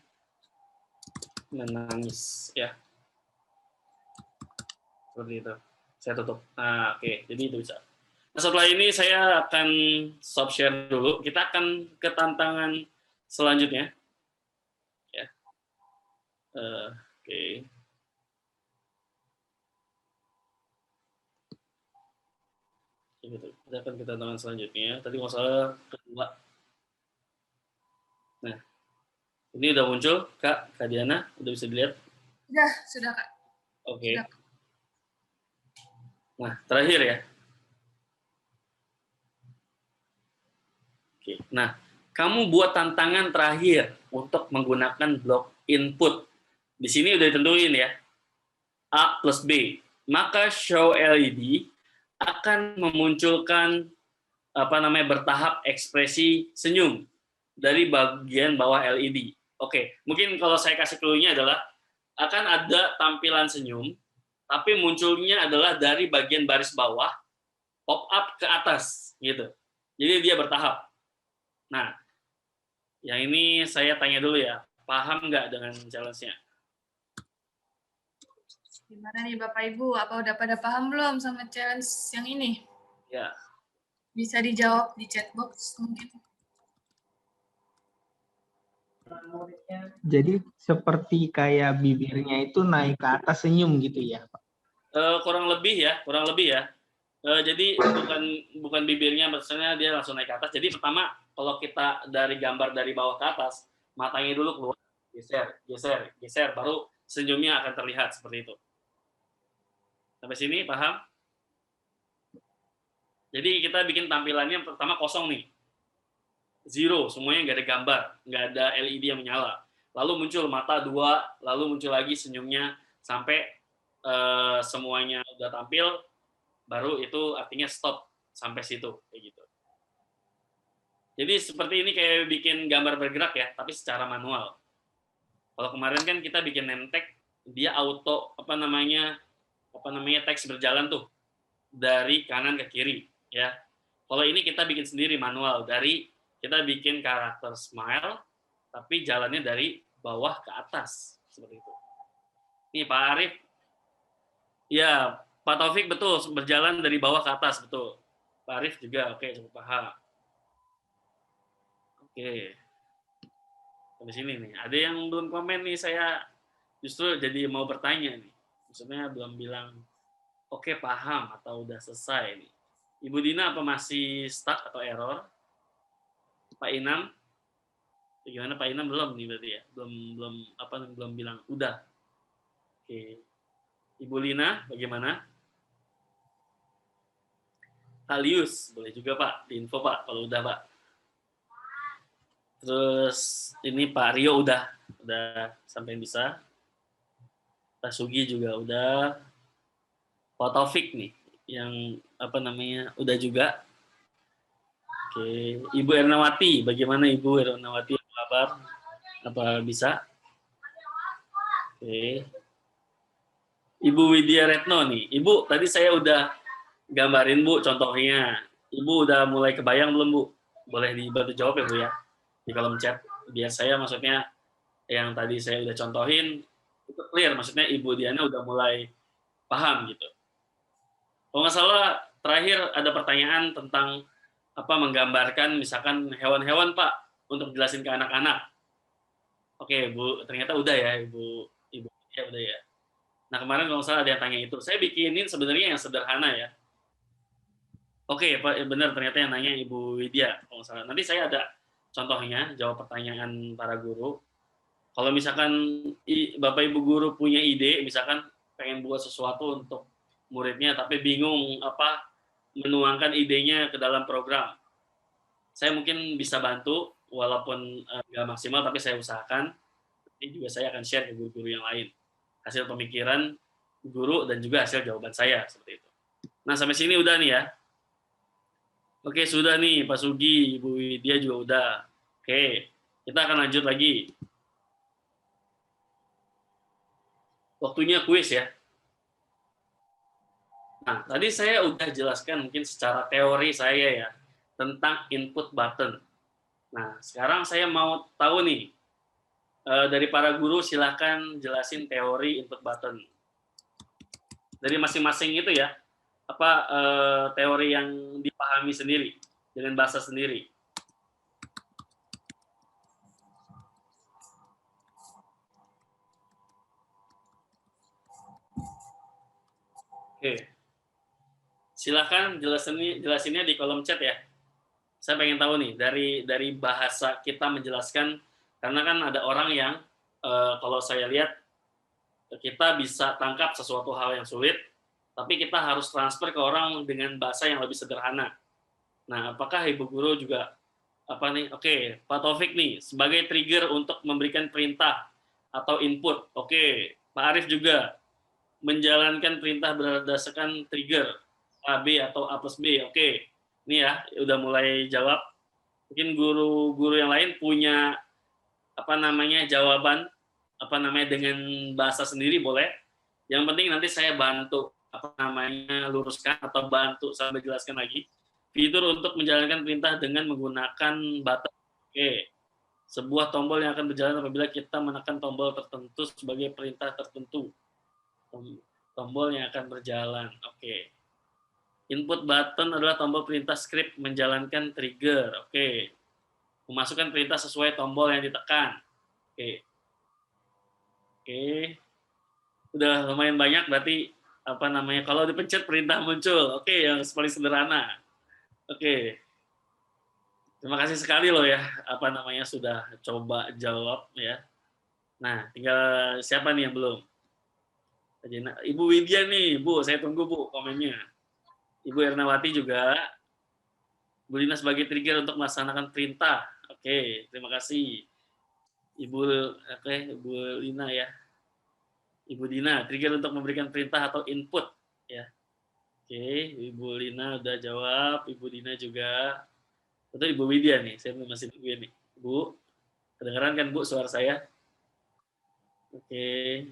menangis ya. Seperti itu. Saya tutup. Nah, oke. Jadi itu bisa. Nah, setelah ini saya akan stop share dulu. Kita akan ke tantangan selanjutnya. Ya. Oke. Gitu. Kita akan ke tantangan selanjutnya. Tadi nggak salah kedua. Nah, ini udah muncul, Kak Diana, udah bisa dilihat? Sudah Kak. Oke. Sudah. Nah, terakhir ya. Oke. Nah, kamu buat tantangan terakhir untuk menggunakan blok input. Di sini udah ditentuin ya. A plus B. Maka show LED akan memunculkan bertahap ekspresi senyum dari bagian bawah LED. Oke, mungkin kalau saya kasih clue-nya adalah akan ada tampilan senyum, tapi munculnya adalah dari bagian baris bawah pop up ke atas gitu. Jadi dia bertahap. Nah, yang ini saya tanya dulu ya, paham nggak dengan challenge-nya? Gimana nih Bapak Ibu? Apa udah pada paham belum sama challenge yang ini? Ya. Bisa dijawab di chat box mungkin. Jadi seperti kayak bibirnya itu naik ke atas senyum gitu ya, Pak? Kurang lebih ya. Jadi bukan bibirnya, maksudnya dia langsung naik ke atas. Jadi pertama kalau kita dari gambar dari bawah ke atas, matanya dulu keluar, geser, baru senyumnya akan terlihat seperti itu. Sampai sini paham? Jadi kita bikin tampilannya pertama kosong nih, zero, semuanya nggak ada gambar, nggak ada LED yang menyala. Lalu muncul mata dua, lalu muncul lagi senyumnya sampai semuanya udah tampil, baru itu artinya stop sampai situ kayak gitu. Jadi seperti ini kayak bikin gambar bergerak ya, tapi secara manual. Kalau kemarin kan kita bikin name tag, dia auto teks berjalan tuh dari kanan ke kiri ya. Kalau ini kita bikin sendiri manual, kita bikin karakter smile tapi jalannya dari bawah ke atas seperti itu. Nih Pak Arif, ya Pak Taufik betul berjalan dari bawah ke atas betul. Pak Arif juga oke, cukup paham. Oke. Sampai sini nih. Ada yang belum komen nih, saya justru jadi mau bertanya nih. Maksudnya belum bilang oke paham atau udah selesai nih. Ibu Dina apa masih stuck atau error? Pak Inam, gimana Pak Inam belum nih berarti ya? Belum bilang udah. Oke. Ibu Lina bagaimana? Kalius boleh juga Pak, diinfo Pak kalau udah Pak. Terus ini Pak Rio udah sampai bisa. Pak Sugi juga udah. Pak Taufik nih yang udah juga. Oke, Ibu Ernawati bagaimana Ibu Ernawati, apa kabar? Apa bisa? Oke. Ibu Widya Retno nih. Ibu tadi saya udah gambarin Bu contohnya. Ibu udah mulai kebayang belum Bu? Boleh dibantu jawab ya Bu ya di kolom chat. Biar saya maksudnya yang tadi saya udah contohin itu clear, maksudnya Ibu Diana udah mulai paham gitu. Kalau nggak salah terakhir ada pertanyaan tentang menggambarkan misalkan hewan-hewan Pak untuk jelasin ke anak-anak. Oke Bu, ternyata udah ya Ibu ya udah ya. Nah kemarin kalau nggak salah ada yang tanya itu, saya bikinin sebenarnya yang sederhana ya. Oke Pak, benar ternyata yang nanya Ibu Widya kalau nggak salah. Nanti saya ada contohnya jawab pertanyaan para guru. Kalau misalkan Bapak Ibu guru punya ide, misalkan pengen buat sesuatu untuk muridnya tapi bingung menuangkan idenya ke dalam program, saya mungkin bisa bantu walaupun nggak maksimal tapi saya usahakan. Ini juga saya akan share ke guru-guru yang lain hasil pemikiran guru dan juga hasil jawaban saya seperti itu. Nah sampai sini udah nih ya. Oke sudah nih Pak Sugi, Ibu Widya juga udah. Oke, Kita akan lanjut lagi. Waktunya kuis ya. Nah, tadi saya udah jelaskan mungkin secara teori saya ya, tentang input button. Nah, sekarang saya mau tahu nih, dari para guru silakan jelasin teori input button. Dari masing-masing itu ya, apa teori yang dipahami sendiri, dengan bahasa sendiri. Oke. Silakan jelasinnya di kolom chat ya. Saya pengen tahu nih dari bahasa kita menjelaskan, karena kan ada orang yang kalau saya lihat kita bisa tangkap sesuatu hal yang sulit, tapi kita harus transfer ke orang dengan bahasa yang lebih sederhana. Nah, apakah Ibu Guru juga apa nih? Oke, Pak Taufik nih sebagai trigger untuk memberikan perintah atau input. Oke, Pak Arif juga menjalankan perintah berdasarkan trigger A, B, atau A plus B. Oke, ini ya, udah mulai jawab. Mungkin guru-guru yang lain punya jawaban dengan bahasa sendiri boleh. Yang penting nanti saya bantu luruskan atau bantu saya menjelaskan lagi. Fitur untuk menjalankan perintah dengan menggunakan button. Oke. Sebuah tombol yang akan berjalan apabila kita menekan tombol tertentu sebagai perintah tertentu. Tombol yang akan berjalan. Oke. Input button adalah tombol perintah script menjalankan trigger. Oke. Memasukkan perintah sesuai tombol yang ditekan. Oke. Oke. Udah lumayan banyak berarti kalau dipencet perintah muncul. Oke, yang paling sederhana. Oke. Terima kasih sekali loh ya, sudah coba jawab ya. Nah, tinggal siapa nih yang belum? Ibu Widya nih, Bu, saya tunggu Bu komennya. Ibu Ernawati juga. Bu Lina sebagai trigger untuk melaksanakan perintah. Oke, terima kasih. Ibu Lina ya. Ibu Dina, trigger untuk memberikan perintah atau input ya. Oke, Ibu Lina udah jawab, Ibu Dina juga. Atau Ibu Widya nih, saya masih tunggu nih. Bu, kedengeran kan Bu suara saya? Oke.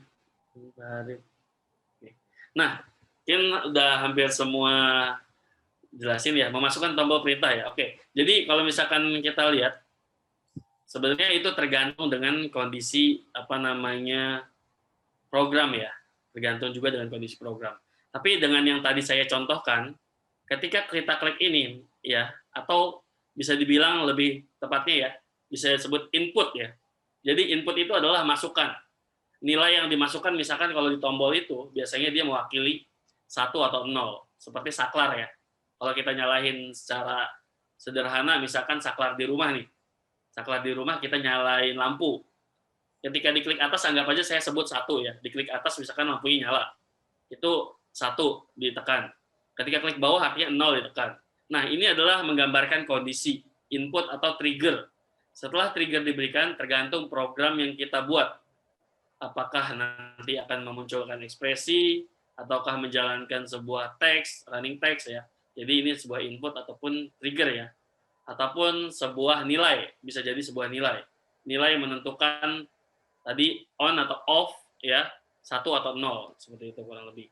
Nah, mungkin udah hampir semua jelasin ya, memasukkan tombol perintah ya. Oke, jadi kalau misalkan kita lihat, sebenarnya itu tergantung dengan kondisi program ya, tergantung juga dengan kondisi program. Tapi dengan yang tadi saya contohkan, ketika kita klik ini ya, atau bisa dibilang lebih tepatnya ya, bisa disebut input ya. Jadi input itu adalah masukan. Nilai yang dimasukkan misalkan kalau di tombol itu biasanya dia mewakili 1 atau 0, seperti saklar ya. Kalau kita nyalahin secara sederhana, misalkan saklar di rumah nih. Saklar di rumah kita nyalain lampu. Ketika diklik atas, anggap aja saya sebut 1 ya. Diklik atas misalkan lampunya nyala. Itu 1 ditekan. Ketika klik bawah artinya 0 ditekan. Nah, ini adalah menggambarkan kondisi input atau trigger. Setelah trigger diberikan, tergantung program yang kita buat. Apakah nanti akan memunculkan ekspresi, ataukah menjalankan sebuah teks, running text ya. Jadi ini sebuah input ataupun trigger ya. Ataupun sebuah nilai, bisa jadi sebuah nilai. Nilai menentukan tadi on atau off ya, 1 atau 0, seperti itu kurang lebih.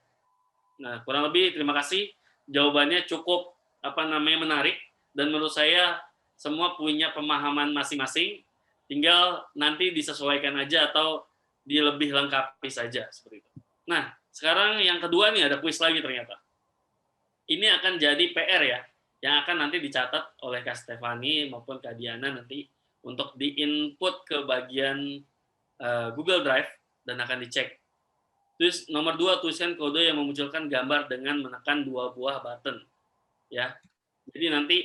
Nah, kurang lebih terima kasih. Jawabannya cukup menarik, dan menurut saya semua punya pemahaman masing-masing, tinggal nanti disesuaikan aja atau dilebih lengkapi saja seperti itu. Nah, sekarang yang kedua nih ada kuis lagi ternyata. Ini akan jadi PR ya, yang akan nanti dicatat oleh Kak Stefani maupun Kak Diana nanti untuk di-input ke bagian Google Drive dan akan dicek. Terus nomor 2, tuliskan kode yang memunculkan gambar dengan menekan 2 buah button. Ya. Jadi nanti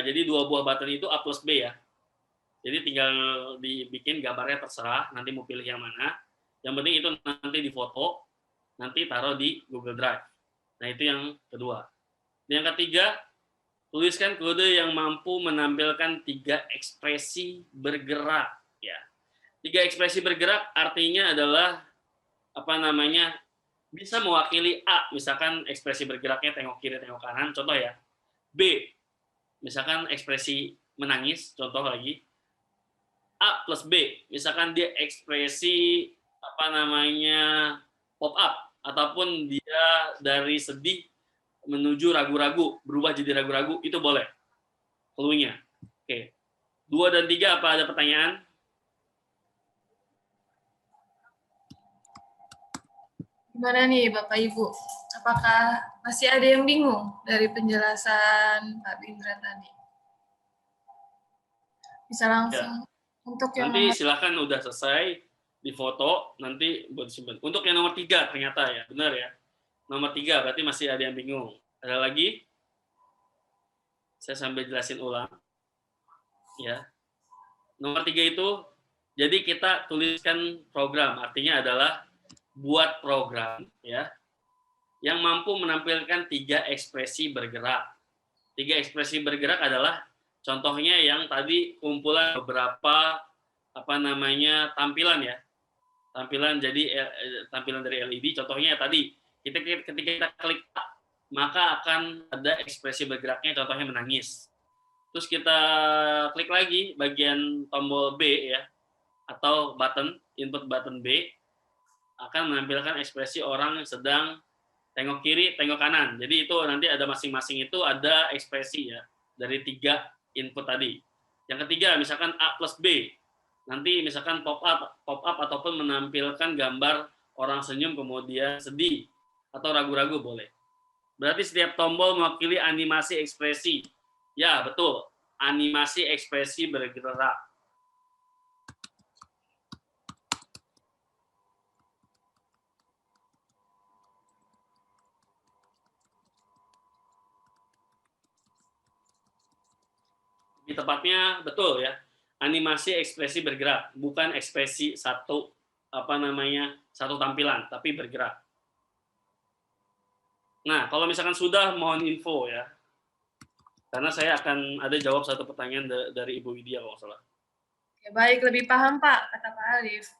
jadi 2 buah button itu A plus B ya. Jadi tinggal dibikin gambarnya terserah, nanti mau pilih yang mana. Yang penting itu nanti difoto, nanti taruh di Google Drive. Nah, itu yang kedua. Yang ketiga, tuliskan kode yang mampu menampilkan 3 ekspresi bergerak. Ya. 3 ekspresi bergerak artinya adalah bisa mewakili A, misalkan ekspresi bergeraknya tengok kiri, tengok kanan, contoh ya. B, misalkan ekspresi menangis, contoh lagi. A plus B, misalkan dia ekspresi apa namanya pop up, ataupun dia dari sedih menuju ragu-ragu, berubah jadi ragu-ragu, itu boleh clue-nya. Oke. 2 dan 3 apa ada pertanyaan? Gimana nih Bapak Ibu? Apakah masih ada yang bingung dari penjelasan Pak Bindra tadi? Bisa langsung untuk yang Nanti nomor silakan udah selesai difoto, nanti buat simpan. Untuk yang nomor 3 ternyata ya, benar ya. Nomor 3 berarti masih ada yang bingung. Ada lagi? Saya sambil jelasin ulang. Ya. Nomor 3 itu, jadi kita tuliskan program, artinya adalah buat program ya yang mampu menampilkan 3 ekspresi bergerak. 3 ekspresi bergerak adalah contohnya yang tadi kumpulan beberapa apa namanya tampilan ya. Tampilan jadi tampilan dari LED, contohnya ya tadi ketika kita klik A, maka akan ada ekspresi bergeraknya, contohnya menangis. Terus kita klik lagi bagian tombol B ya, atau button, input button B, akan menampilkan ekspresi orang yang sedang tengok kiri, tengok kanan. Jadi itu nanti ada masing-masing itu ada ekspresi ya, dari 3 input tadi. Yang ketiga, misalkan A plus B, nanti misalkan pop up ataupun menampilkan gambar orang senyum kemudian sedih atau ragu-ragu boleh. Berarti setiap tombol mewakili animasi ekspresi. Ya, betul. Animasi ekspresi bergerak. Di tepatnya betul ya. Animasi ekspresi bergerak, bukan ekspresi satu tampilan, tapi bergerak. Nah, kalau misalkan sudah, mohon info ya. Karena saya akan ada jawab satu pertanyaan dari Ibu Widya kalau salah. Ya, baik, lebih paham Pak, kata Pak Alif.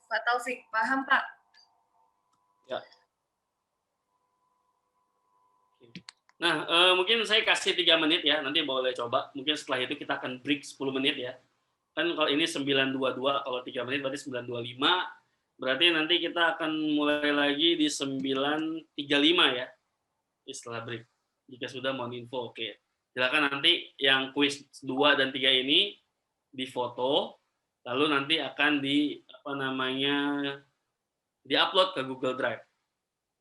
Pak Taufik, paham Pak? Ya. Nah, mungkin saya kasih 3 menit ya, nanti boleh coba. Mungkin setelah itu kita akan break 10 menit ya. Kan kalau ini 9.22, kalau 3 menit berarti 9.25. Berarti nanti kita akan mulai lagi di 9.35 ya, setelah break. Jika sudah mohon info, oke. Silakan nanti yang kuis 2 dan 3 ini difoto, lalu nanti akan di-upload ke Google Drive.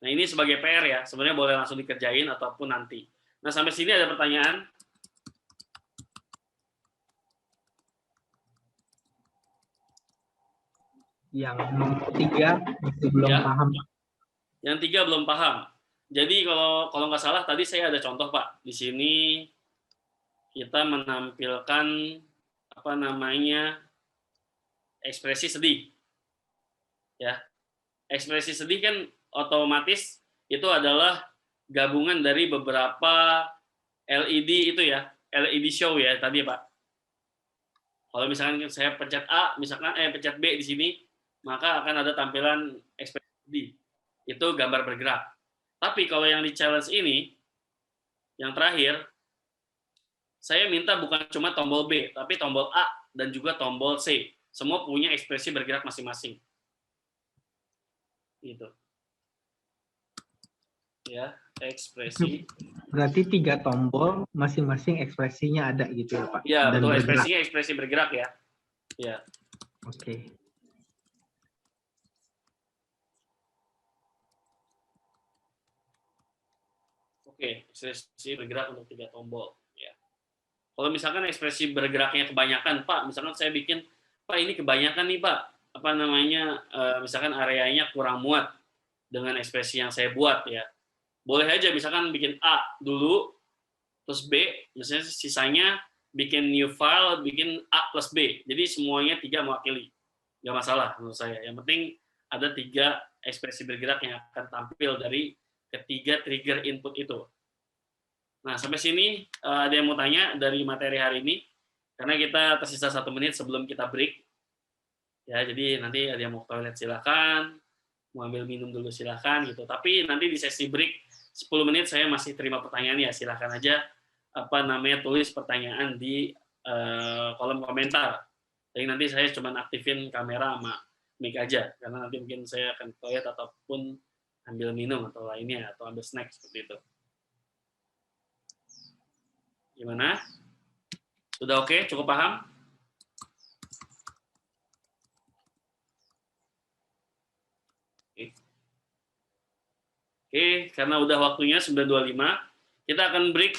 Nah, ini sebagai PR ya, sebenarnya boleh langsung dikerjain ataupun nanti. Nah, sampai sini ada pertanyaan? Yang nomor 3 masih belum paham. Yang 3 belum paham. Jadi kalau nggak salah tadi saya ada contoh Pak. Di sini kita menampilkan ekspresi sedih. Ya. Ekspresi sedih kan otomatis itu adalah gabungan dari beberapa LED itu ya, LED show ya tadi Pak. Kalau misalkan saya pencet A, misalkan pencet B di sini, maka akan ada tampilan ekspresi sedih. Itu gambar bergerak. Tapi kalau yang di challenge ini, yang terakhir, saya minta bukan cuma tombol B, tapi tombol A dan juga tombol C. Semua punya ekspresi bergerak masing-masing. Gitu. Ya, ekspresi. Berarti 3 tombol, masing-masing ekspresinya ada gitu ya Pak? Ya, Dan betul. bergerak. Ekspresinya ekspresi bergerak ya. Ya. Oke. Oke, ekspresi bergerak untuk 3 tombol. Ya. Kalau misalkan ekspresi bergeraknya kebanyakan, Pak, misalkan saya bikin, Pak ini kebanyakan nih Pak, misalkan areanya kurang muat dengan ekspresi yang saya buat ya. Boleh aja misalkan bikin A dulu, terus B, misalnya sisanya bikin new file, bikin A plus B. Jadi semuanya 3 mewakili. Nggak masalah menurut saya. Yang penting ada 3 ekspresi bergerak yang akan tampil dari ketiga trigger input itu. Nah, sampai sini ada yang mau tanya dari materi hari ini? Karena kita tersisa 1 menit sebelum kita break. Ya, jadi nanti ada yang mau ke toilet silakan, mau ambil minum dulu silakan gitu. Tapi nanti di sesi break 10 menit saya masih terima pertanyaan ya, silakan aja tulis pertanyaan di kolom komentar. Jadi nanti saya cuma aktifin kamera sama mic aja, karena nanti mungkin saya akan ke toilet ataupun ambil minum atau lainnya, atau ambil snack seperti itu. Gimana? Sudah oke? Cukup paham? Oke, karena udah waktunya 9.25, kita akan break,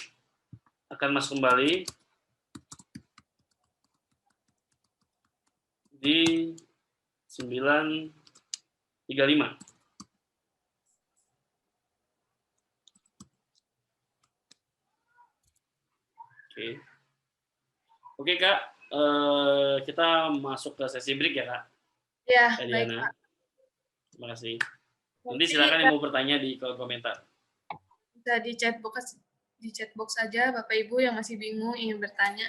akan masuk kembali di 9.35. Oke. Oke, Kak. Kita masuk ke sesi break ya, Kak. Ya, Kak baik, Diana. Pak. Terima kasih. Nanti Nanti silakan yang mau bertanya di kolom komentar. bisa di chat box aja Bapak Ibu yang masih bingung ingin bertanya.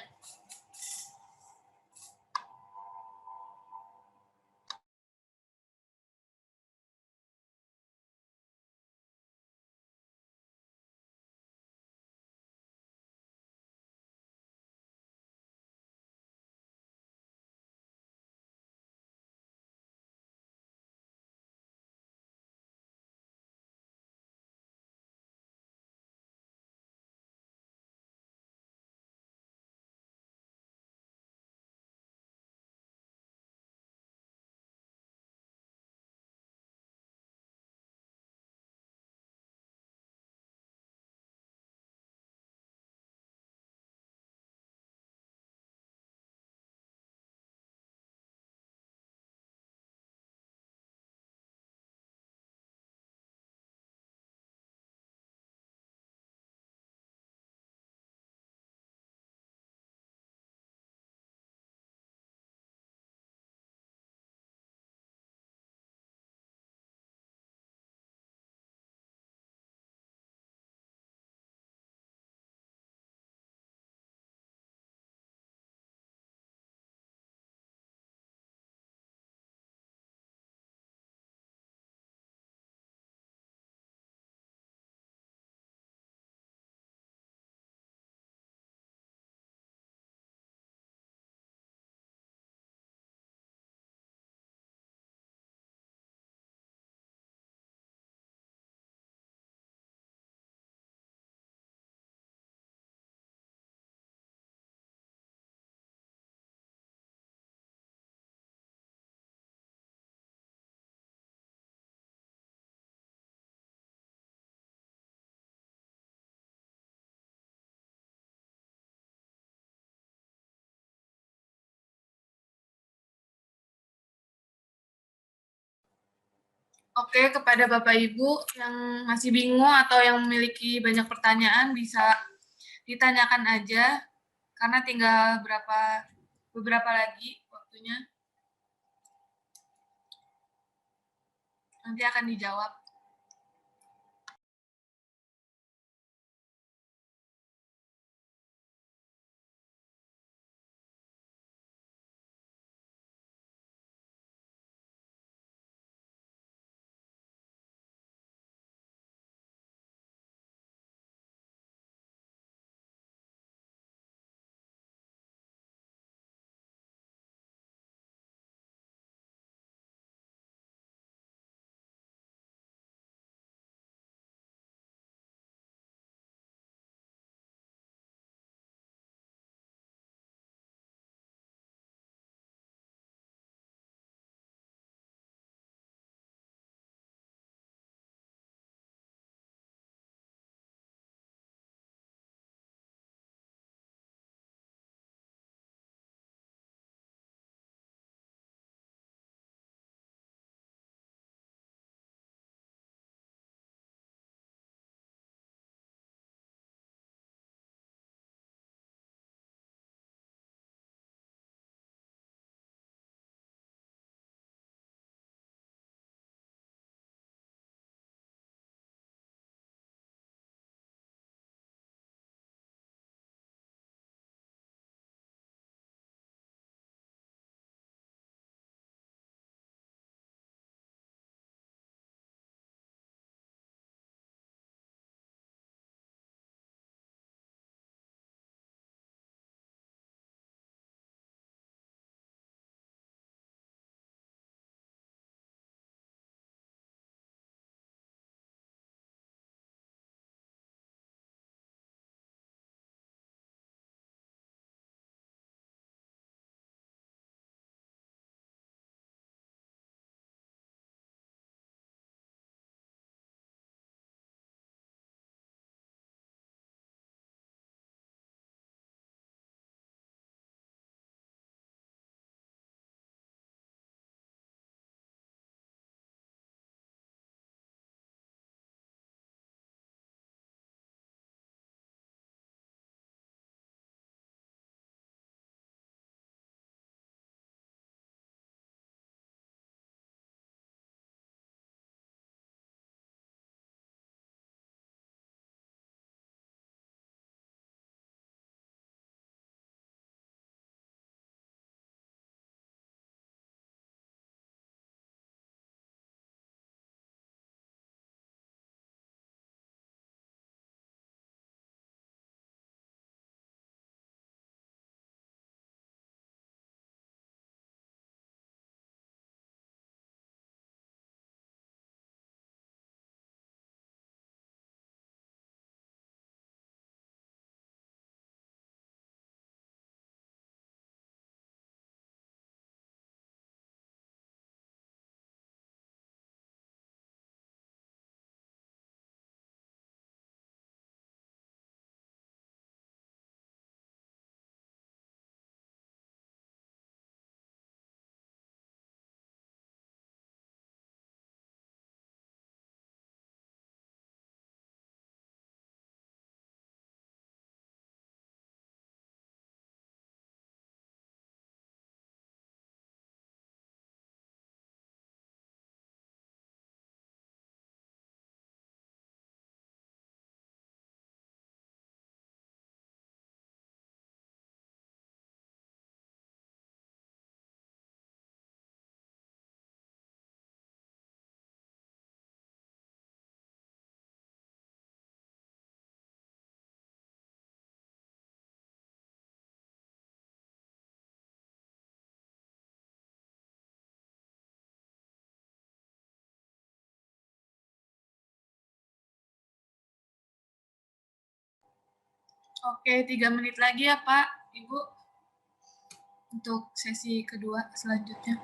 Oke, kepada Bapak Ibu yang masih bingung atau yang memiliki banyak pertanyaan bisa ditanyakan aja karena tinggal beberapa lagi waktunya. Nanti akan dijawab. Oke, 3 menit lagi ya Pak, Ibu, untuk sesi kedua selanjutnya.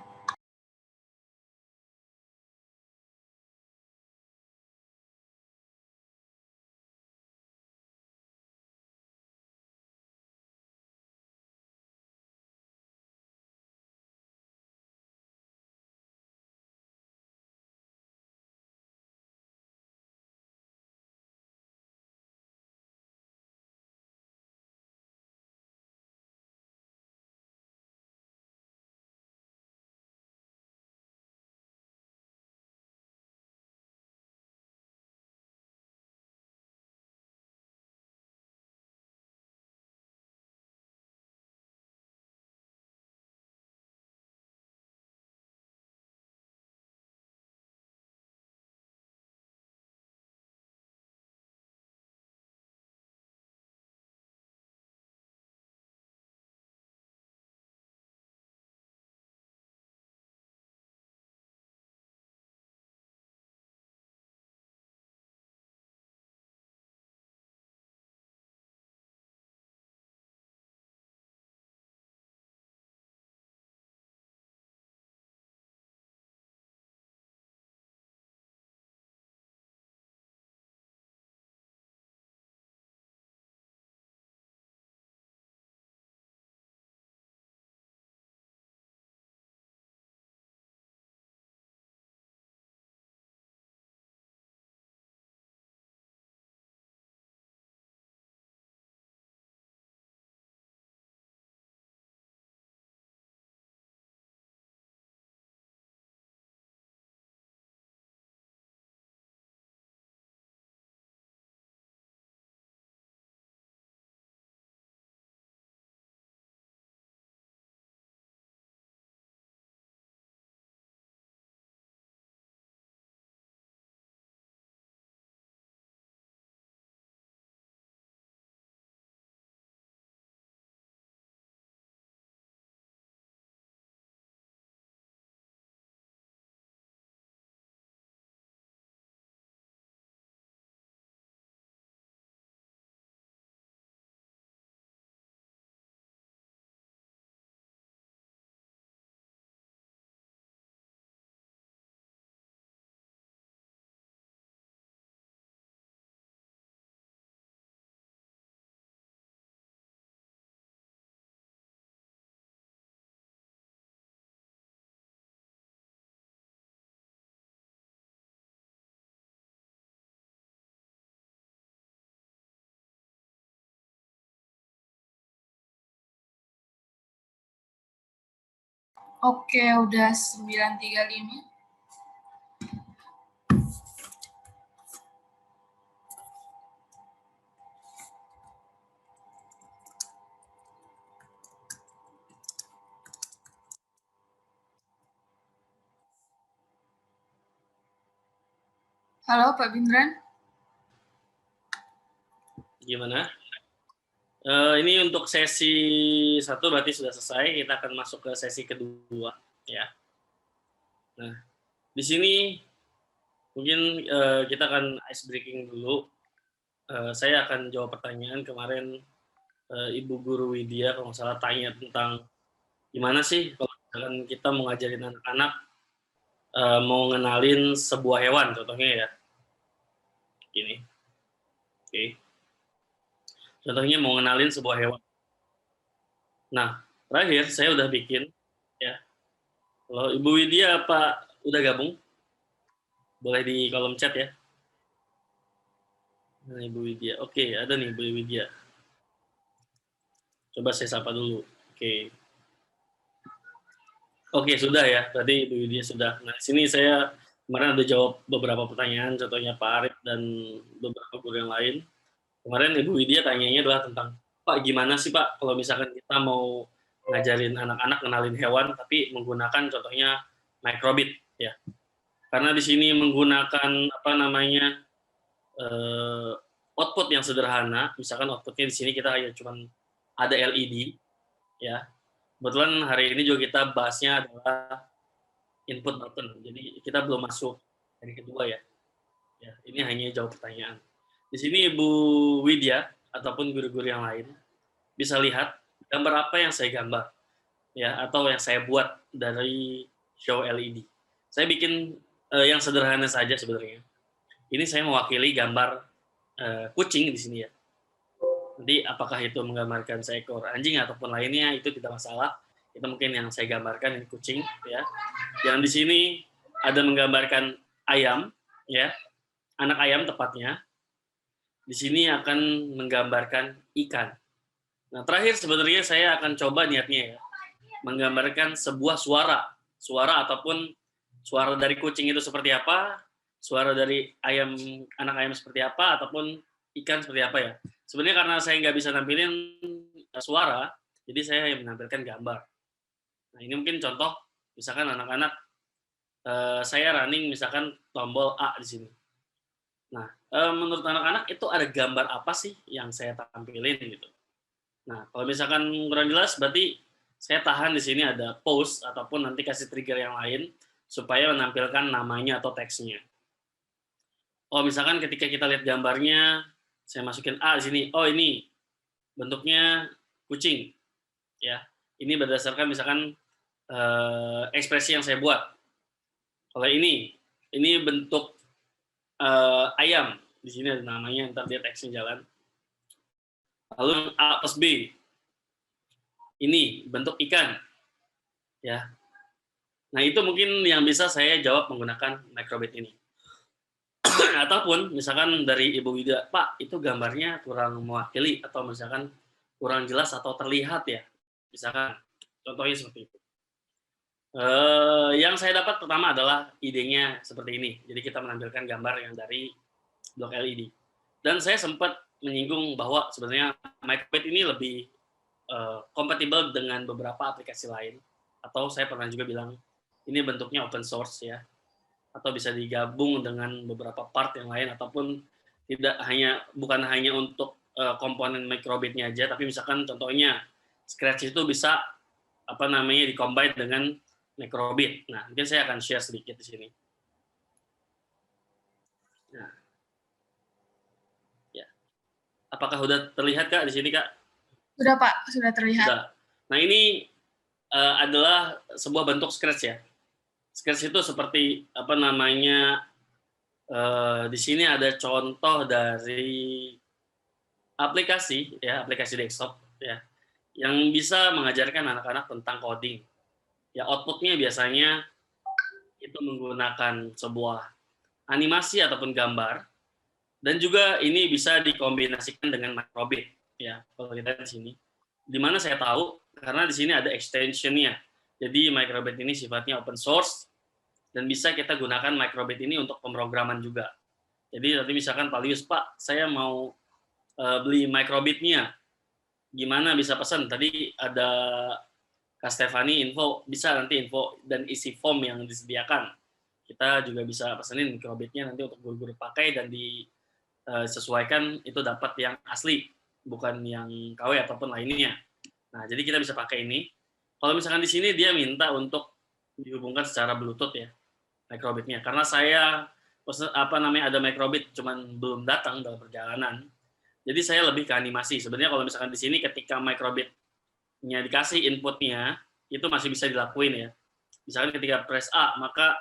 Oke, udah 9.35. Halo Pak Bindran. Gimana? Ini untuk sesi 1 berarti sudah selesai. Kita akan masuk ke sesi kedua, ya. Nah, di sini mungkin kita akan ice breaking dulu. Saya akan jawab pertanyaan kemarin Ibu Guru Widya kalau nggak salah tanya tentang gimana sih kalau misalkan kita mau ngajarin anak-anak mau ngenalin sebuah hewan, contohnya ya, gini. Oke. Contohnya mau ngenalin sebuah hewan. Nah, terakhir saya udah bikin, ya. Kalau Ibu Widya apa udah gabung? Boleh di kolom chat ya. Nah, Ibu Widya. Oke, ada nih Ibu Widya. Coba saya sapa dulu. Oke. Oke, sudah ya. Berarti Ibu Widya sudah. Nah, di sini saya kemarin udah jawab beberapa pertanyaan, contohnya Pak Arif dan beberapa guru yang lain. Kemarin Ibu Widya tanyanya adalah tentang, Pak, gimana sih Pak kalau misalkan kita mau ngajarin anak-anak kenalin hewan, tapi menggunakan contohnya microbit, ya. Karena di sini menggunakan apa namanya output yang sederhana, misalkan outputnya di sini kita hanya cuman ada LED, ya. Kebetulan hari ini juga kita bahasnya adalah input button, jadi kita belum masuk hari kedua ya. Ya, ini hanya jawab pertanyaan. Di sini Ibu Widya, ataupun guru-guru yang lain bisa lihat gambar apa yang saya gambar, ya, atau yang saya buat dari show LED. Saya bikin yang sederhana saja sebenarnya. Ini saya mewakili gambar kucing di sini ya. Nanti apakah itu menggambarkan seekor anjing ataupun lainnya itu tidak masalah. Itu mungkin yang saya gambarkan ini kucing ya. Yang di sini ada menggambarkan ayam ya, anak ayam tepatnya. Di sini akan menggambarkan ikan. Nah, terakhir sebenarnya saya akan coba niatnya ya, menggambarkan sebuah suara ataupun suara dari kucing itu seperti apa, suara dari ayam, anak ayam seperti apa, ataupun ikan seperti apa ya. Sebenarnya karena saya nggak bisa nampilin suara, jadi saya menampilkan gambar. Nah, ini mungkin contoh, misalkan anak-anak, saya running misalkan tombol A di sini. Nah, menurut anak-anak itu ada gambar apa sih yang saya tampilin gitu. Nah, kalau misalkan kurang jelas, berarti saya tahan di sini ada pause ataupun nanti kasih trigger yang lain supaya menampilkan namanya atau teksnya. Oh, misalkan ketika kita lihat gambarnya, saya masukin A di sini. Oh, ini bentuknya kucing, ya. Ini berdasarkan misalkan ekspresi yang saya buat. Kalau ini bentuk ayam. Di sini ada namanya, ntar dia teksnya jalan. Lalu A plus B. Ini bentuk ikan. Ya. Nah, itu mungkin yang bisa saya jawab menggunakan microbit ini. Ataupun misalkan dari Ibu Wida, Pak, itu gambarnya kurang mewakili atau misalkan kurang jelas atau terlihat ya. Misalkan contohnya seperti itu. Yang saya dapat pertama adalah idenya seperti ini. Jadi kita menampilkan gambar yang dari blok LED. Dan saya sempat menyinggung bahwa sebenarnya microbit ini lebih kompatibel dengan beberapa aplikasi lain. Atau saya pernah juga bilang ini bentuknya open source ya, atau bisa digabung dengan beberapa part yang lain, ataupun bukan hanya untuk komponen microbitnya aja, tapi misalkan contohnya Scratch itu bisa di-combine dengan microbit. Nah, mungkin saya akan share sedikit di sini. Nah, ya, apakah sudah terlihat Kak di sini Kak? Sudah Pak, sudah terlihat. Sudah. Nah, ini adalah sebuah bentuk Scratch ya. Scratch itu seperti di sini ada contoh dari aplikasi desktop ya, yang bisa mengajarkan anak-anak tentang coding. Ya, outputnya biasanya itu menggunakan sebuah animasi ataupun gambar, dan juga ini bisa dikombinasikan dengan microbit ya. Kalau kita di sini, di mana saya tahu karena di sini ada extension-nya. Jadi microbit ini sifatnya open source dan bisa kita gunakan microbit ini untuk pemrograman juga. Jadi nanti misalkan Pak Lius, Pak, saya mau beli microbitnya, gimana bisa pesan? Tadi ada Kak Stefani info, bisa nanti info dan isi form yang disediakan. Kita juga bisa pesanin microbitnya nanti untuk guru-guru pakai dan disesuaikan itu dapat yang asli, bukan yang KW ataupun lainnya. Nah, jadi kita bisa pakai ini. Kalau misalkan di sini dia minta untuk dihubungkan secara Bluetooth ya, microbitnya. Karena saya ada microbit cuman belum datang dalam perjalanan. Jadi saya lebih ke animasi. Sebenarnya kalau misalkan di sini ketika microbitnya dikasih inputnya, itu masih bisa dilakuin ya. Misalkan ketika press A, maka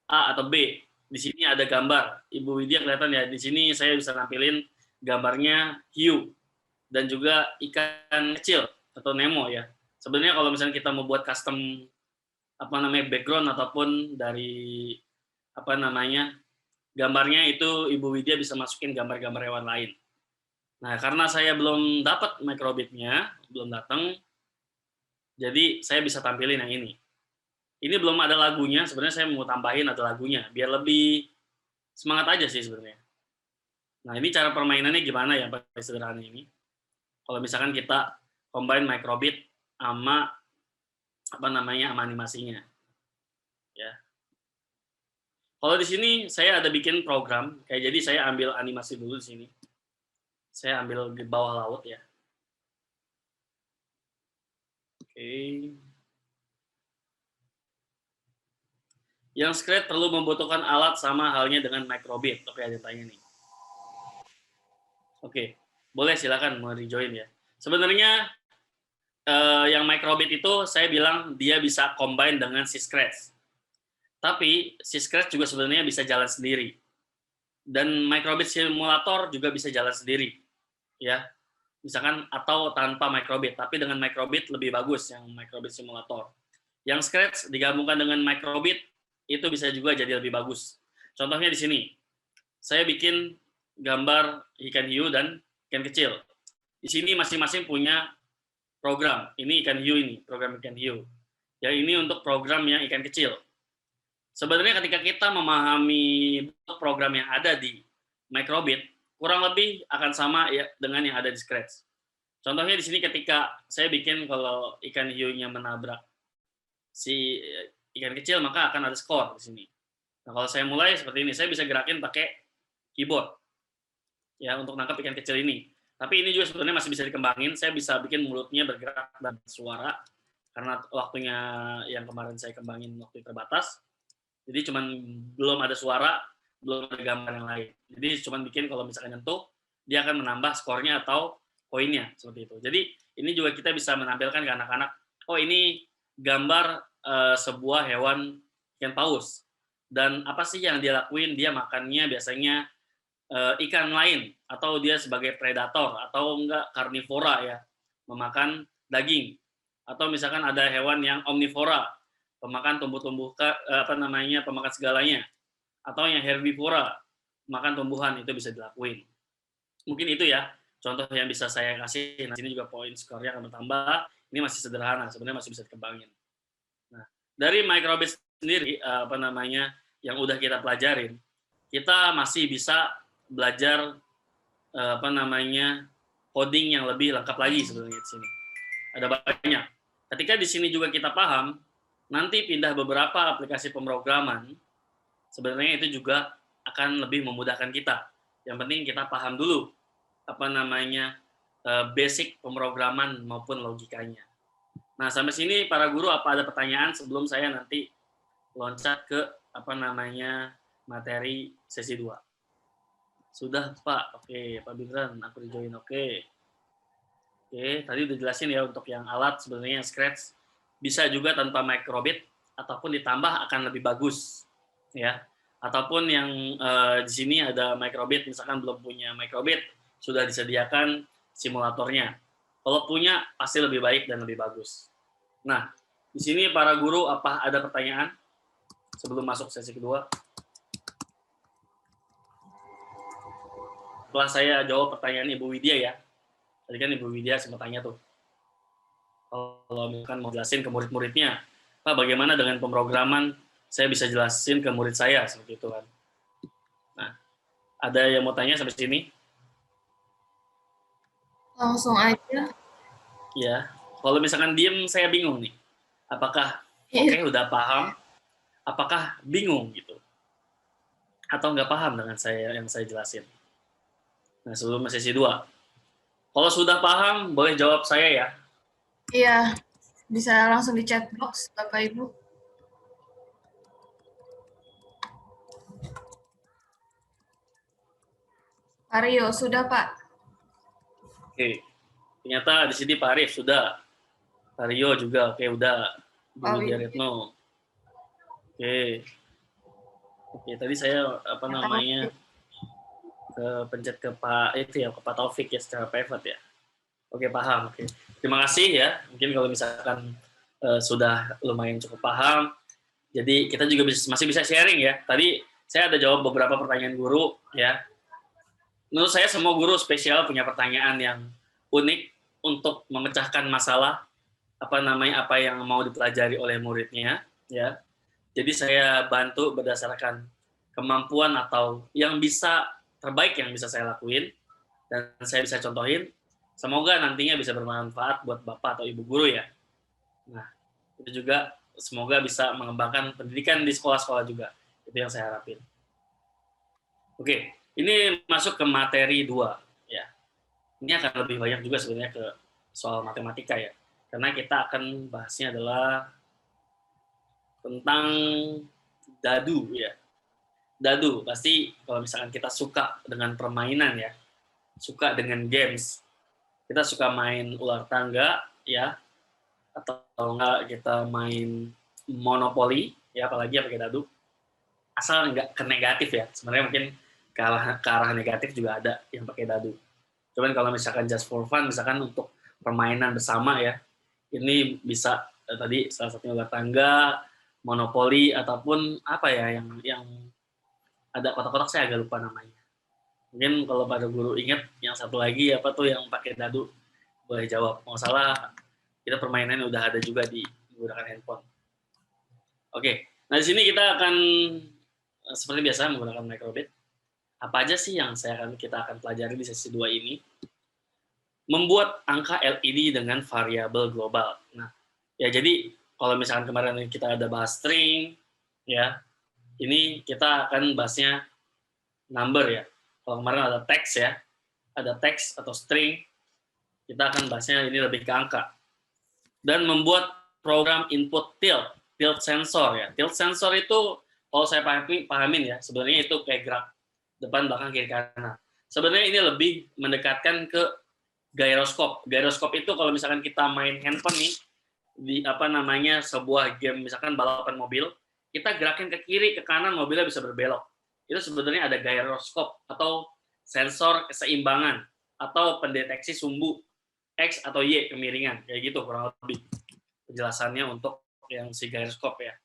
A atau B. Di sini ada gambar. Ibu Widya kelihatan ya, di sini saya bisa nampilin gambarnya hiu dan juga ikan kecil atau Nemo ya. Sebenarnya kalau misalnya kita mau buat custom background ataupun dari gambarnya, itu Ibu Widya bisa masukin gambar-gambar hewan lain. Nah, karena saya belum dapat microbitnya, belum datang, jadi saya bisa tampilin yang ini. Ini belum ada lagunya, sebenarnya saya mau tambahin ada lagunya, biar lebih semangat aja sih sebenarnya. Nah, ini cara permainannya gimana ya, pakai sederhana ini. Kalau misalkan kita combine microbit sama sama animasinya. Ya. Kalau di sini saya ada bikin program, kayak jadi saya ambil animasi dulu di sini. Saya ambil di bawah laut ya. Oke. Yang Scratch perlu membutuhkan alat sama halnya dengan microbit. Oke, ada tanya nih. Oke. Boleh, silakan mau rejoin ya. Sebenarnya yang microbit itu saya bilang dia bisa combine dengan Scratch. Tapi Scratch juga sebenarnya bisa jalan sendiri. Dan microbit simulator juga bisa jalan sendiri. Ya. Misalkan atau tanpa microbit, tapi dengan microbit lebih bagus yang microbit simulator. Yang Scratch digabungkan dengan microbit itu bisa juga jadi lebih bagus. Contohnya di sini. Saya bikin gambar ikan hiu dan ikan kecil. Di sini masing-masing punya program. Ini ikan hiu ini, program ikan hiu. Ya ini untuk program yang ikan kecil. Sebenarnya ketika kita memahami program yang ada di microbit, kurang lebih akan sama ya dengan yang ada di Scratch. Contohnya di sini ketika saya bikin kalau ikan hiunya menabrak si ikan kecil, maka akan ada skor di sini. Nah, kalau saya mulai seperti ini, saya bisa gerakin pakai keyboard ya untuk nangkap ikan kecil ini. Tapi ini juga sebenarnya masih bisa dikembangin. Saya bisa bikin mulutnya bergerak dan suara karena waktunya yang kemarin saya kembangin waktu terbatas. Jadi cuman belum ada suara, belum ada gambar yang lain. Jadi cuman bikin kalau misalkan nyentuh, dia akan menambah skornya atau poinnya seperti itu. Jadi ini juga kita bisa menampilkan ke anak-anak, oh ini gambar sebuah hewan ikan paus. Dan apa sih yang dia lakuin? Dia makannya biasanya ikan lain atau dia sebagai predator atau enggak karnivora ya, memakan daging. Atau misalkan ada hewan yang omnivora, pemakan pemakan segalanya. Atau yang herbivora, makan tumbuhan, itu bisa dilakuin. Mungkin itu ya contoh yang bisa saya kasih. Nah, sini juga poin skornya akan bertambah. Ini masih sederhana, sebenarnya masih bisa dikembangin. Nah, dari microbit sendiri yang udah kita pelajarin, kita masih bisa belajar coding yang lebih lengkap lagi sebenarnya di sini. Ada banyak. Ketika di sini juga kita paham, nanti pindah beberapa aplikasi pemrograman, sebenarnya itu juga akan lebih memudahkan kita. Yang penting kita paham dulu basic pemrograman maupun logikanya. Nah, sampai sini para guru apa ada pertanyaan sebelum saya nanti loncat ke materi sesi 2? Sudah, Pak. Oke, Pak Bintran, aku dijoin. Oke, tadi udah jelasin ya untuk yang alat sebenarnya yang Scratch bisa juga tanpa microbit ataupun ditambah akan lebih bagus, ya. Ataupun yang di sini ada microbit, misalkan belum punya microbit, sudah disediakan simulatornya. Kalau punya pasti lebih baik dan lebih bagus. Nah, di sini para guru apa ada pertanyaan sebelum masuk sesi kedua? Setelah saya jawab pertanyaan Ibu Widya ya. Tadi kan Ibu Widya sempat tanya tuh. Kalau misalkan mau jelasin ke murid-muridnya, Pak bagaimana dengan pemrograman saya bisa jelasin ke murid saya seperti itu kan. Nah, ada yang mau tanya sampai sini? Langsung aja. Ya, kalau misalkan diem saya bingung nih. Apakah oke udah paham? Apakah bingung gitu? Atau nggak paham dengan yang saya jelasin? Nah, sebelum sesi 2. Kalau sudah paham, boleh jawab saya ya. Iya, bisa langsung di chat box, Bapak Ibu. Pak Rio, sudah Pak? Oke, ternyata di sini Pak Arif sudah. Pak Rio juga, oke udah. Bu Retno. Oke, tadi saya pencet ke Pak ke Pak Taufik ya secara private ya. Oke, paham. Oke. Terima kasih ya. Mungkin kalau misalkan sudah lumayan cukup paham. Jadi kita juga masih bisa sharing ya. Tadi saya ada jawab beberapa pertanyaan guru ya. Menurut saya semua guru spesial punya pertanyaan yang unik untuk memecahkan masalah apa yang mau dipelajari oleh muridnya ya. Jadi saya bantu berdasarkan kemampuan atau yang terbaik yang bisa saya lakuin dan saya bisa contohin. Semoga nantinya bisa bermanfaat buat Bapak atau Ibu guru ya. Nah, itu juga semoga bisa mengembangkan pendidikan di sekolah-sekolah juga. Itu yang saya harapin. Oke, ini masuk ke materi 2 ya. Ini akan lebih banyak juga sebenarnya ke soal matematika ya. Karena kita akan bahasnya adalah tentang dadu ya. Dadu pasti kalau misalkan kita suka dengan permainan ya. suka dengan games. Kita suka main ular tangga, ya, atau enggak kita main monopoli, ya, apalagi pakai dadu. Asal nggak ke negatif ya. Sebenarnya mungkin ke arah negatif juga ada yang pakai dadu. Cuman kalau misalkan just for fun, misalkan untuk permainan bersama ya, ini bisa tadi salah satunya ular tangga, monopoli, ataupun apa ya yang ada kotak-kotak, saya agak lupa namanya. Mungkin kalau pada guru ingat yang satu lagi apa tuh yang pakai dadu, boleh jawab. Nggak salah, kita permainannya udah ada juga di menggunakan handphone. Oke, nah di sini kita akan seperti biasa menggunakan microbit. Apa aja sih yang kita akan pelajari di sesi 2 ini? Membuat angka LED dengan variabel global. Nah, ya jadi kalau misalkan kemarin kita ada bahas string, ya, ini kita akan bahasnya number ya. Kalau kemarin ada teks ya, ada teks atau string, kita akan bahasnya ini lebih ke angka. Dan membuat program input tilt sensor ya. Tilt sensor itu kalau saya pahamin ya, sebenarnya itu kayak gerak depan, belakang, kiri, kanan. Sebenarnya ini lebih mendekatkan ke gyroscope. Gyroscope itu kalau misalkan kita main handphone nih, di sebuah game misalkan balapan mobil, kita gerakin ke kiri, ke kanan, mobilnya bisa berbelok. Itu sebenarnya ada gyroscope atau sensor keseimbangan atau pendeteksi sumbu X atau Y kemiringan, kayak gitu kurang lebih penjelasannya untuk yang si gyroscope ya.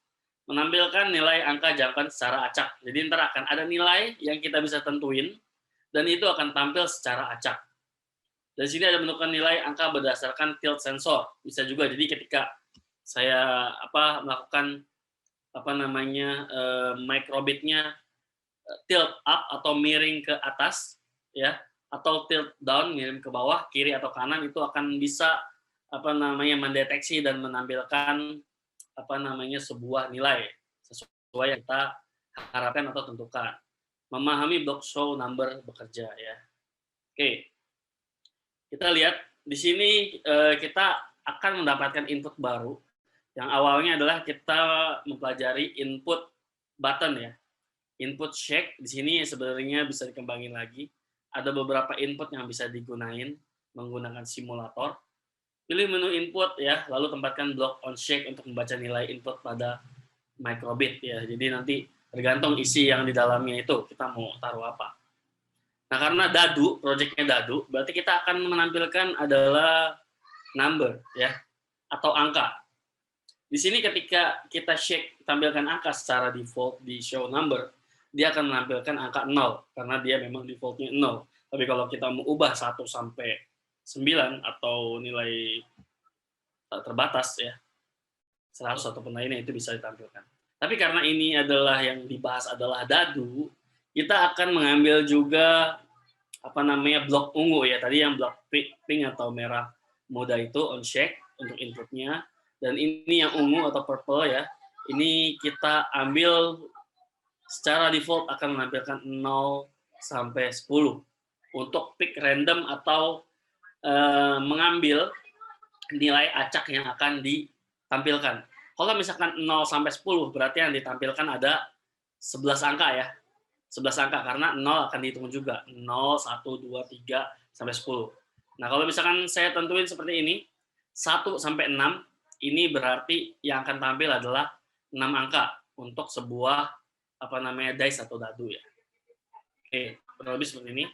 Menampilkan nilai angka jangkauan secara acak. Jadi ntar akan ada nilai yang kita bisa tentuin dan itu akan tampil secara acak. Di sini ada menentukan nilai angka berdasarkan tilt sensor. Bisa juga jadi ketika saya melakukan microbitnya tilt up atau miring ke atas ya, atau tilt down miring ke bawah, kiri atau kanan, itu akan bisa mendeteksi dan menampilkan sebuah nilai sesuai yang kita harapkan atau tentukan. Memahami block show number bekerja ya. Oke. Kita lihat di sini kita akan mendapatkan input baru yang awalnya adalah kita mempelajari input button ya. Input shake di sini sebenarnya bisa dikembangin lagi. Ada beberapa input yang bisa digunain menggunakan simulator. Pilih menu input ya, lalu tempatkan block on shake untuk membaca nilai input pada microbit ya. Jadi nanti tergantung isi yang di dalamnya itu kita mau taruh apa. Nah, karena dadu, projectnya dadu, berarti kita akan menampilkan adalah number ya, atau angka. Di sini ketika kita shake tampilkan angka secara default di show number, dia akan menampilkan angka 0 karena dia memang defaultnya 0. Tapi kalau kita mau ubah 1 sampai 9 atau nilai terbatas ya, 100 ataupun lainnya, itu bisa ditampilkan. Tapi karena ini adalah yang dibahas adalah dadu, kita akan mengambil juga blok ungu ya, tadi yang blok pink atau merah muda itu on shake untuk inputnya, dan ini yang ungu atau purple ya, ini kita ambil secara default akan menampilkan 0 sampai 10 untuk pick random atau mengambil nilai acak yang akan ditampilkan. Kalau misalkan 0 sampai 10 berarti yang ditampilkan ada 11 angka ya. 11 angka karena 0 akan dihitung juga. 0, 1, 2, 3 sampai 10. Nah, kalau misalkan saya tentuin seperti ini, 1 sampai 6 ini berarti yang akan tampil adalah 6 angka untuk sebuah dice atau dadu ya. Oke, kurang lebih seperti ini.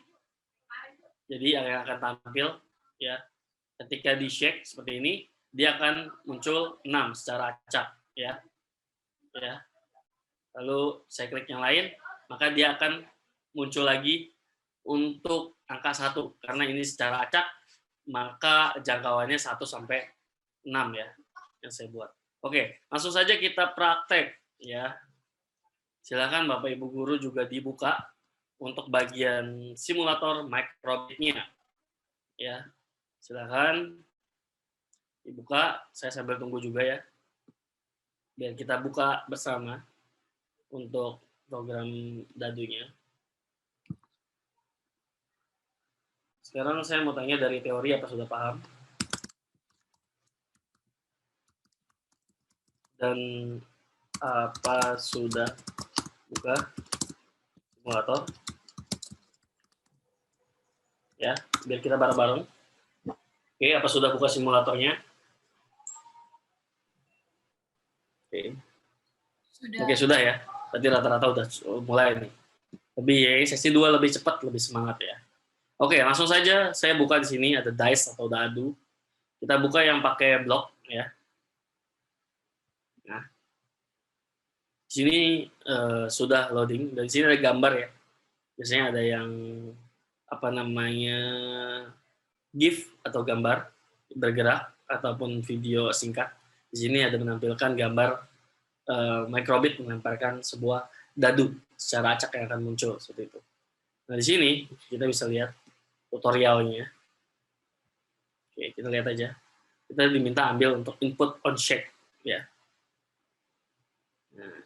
Jadi yang akan tampil ya, ketika di shake seperti ini, dia akan muncul 6 secara acak ya. Ya. Lalu saya klik yang lain, maka dia akan muncul lagi untuk angka 1 karena ini secara acak, maka jangkauannya 1 sampai 6 ya yang saya buat. Oke, langsung saja kita praktek ya. Silakan Bapak Ibu guru juga dibuka untuk bagian simulator microbitnya. Ya. Silakan dibuka, saya sambil tunggu juga ya. Biar kita buka bersama untuk program dadunya. Sekarang saya mau tanya dari teori apa sudah paham? Dan apa sudah buka simulator? ya, biar kita bareng-bareng. Oke, apa sudah buka simulatornya? Oke, sudah ya. Berarti rata-rata udah mulai nih. Sesi 2 lebih cepat, lebih semangat ya. Oke, langsung saja saya buka di sini ada dice atau dadu. Kita buka yang pakai blok ya. Nah, di sini sudah loading. Dan di sini ada gambar ya. Biasanya ada yang apa namanya GIF atau gambar bergerak ataupun video singkat. Di sini ada menampilkan gambar Microbit melemparkan sebuah dadu secara acak yang akan muncul seperti itu. Nah, di sini kita bisa lihat tutorialnya. Oke, kita lihat aja. Kita diminta ambil untuk input on shake ya. Nah.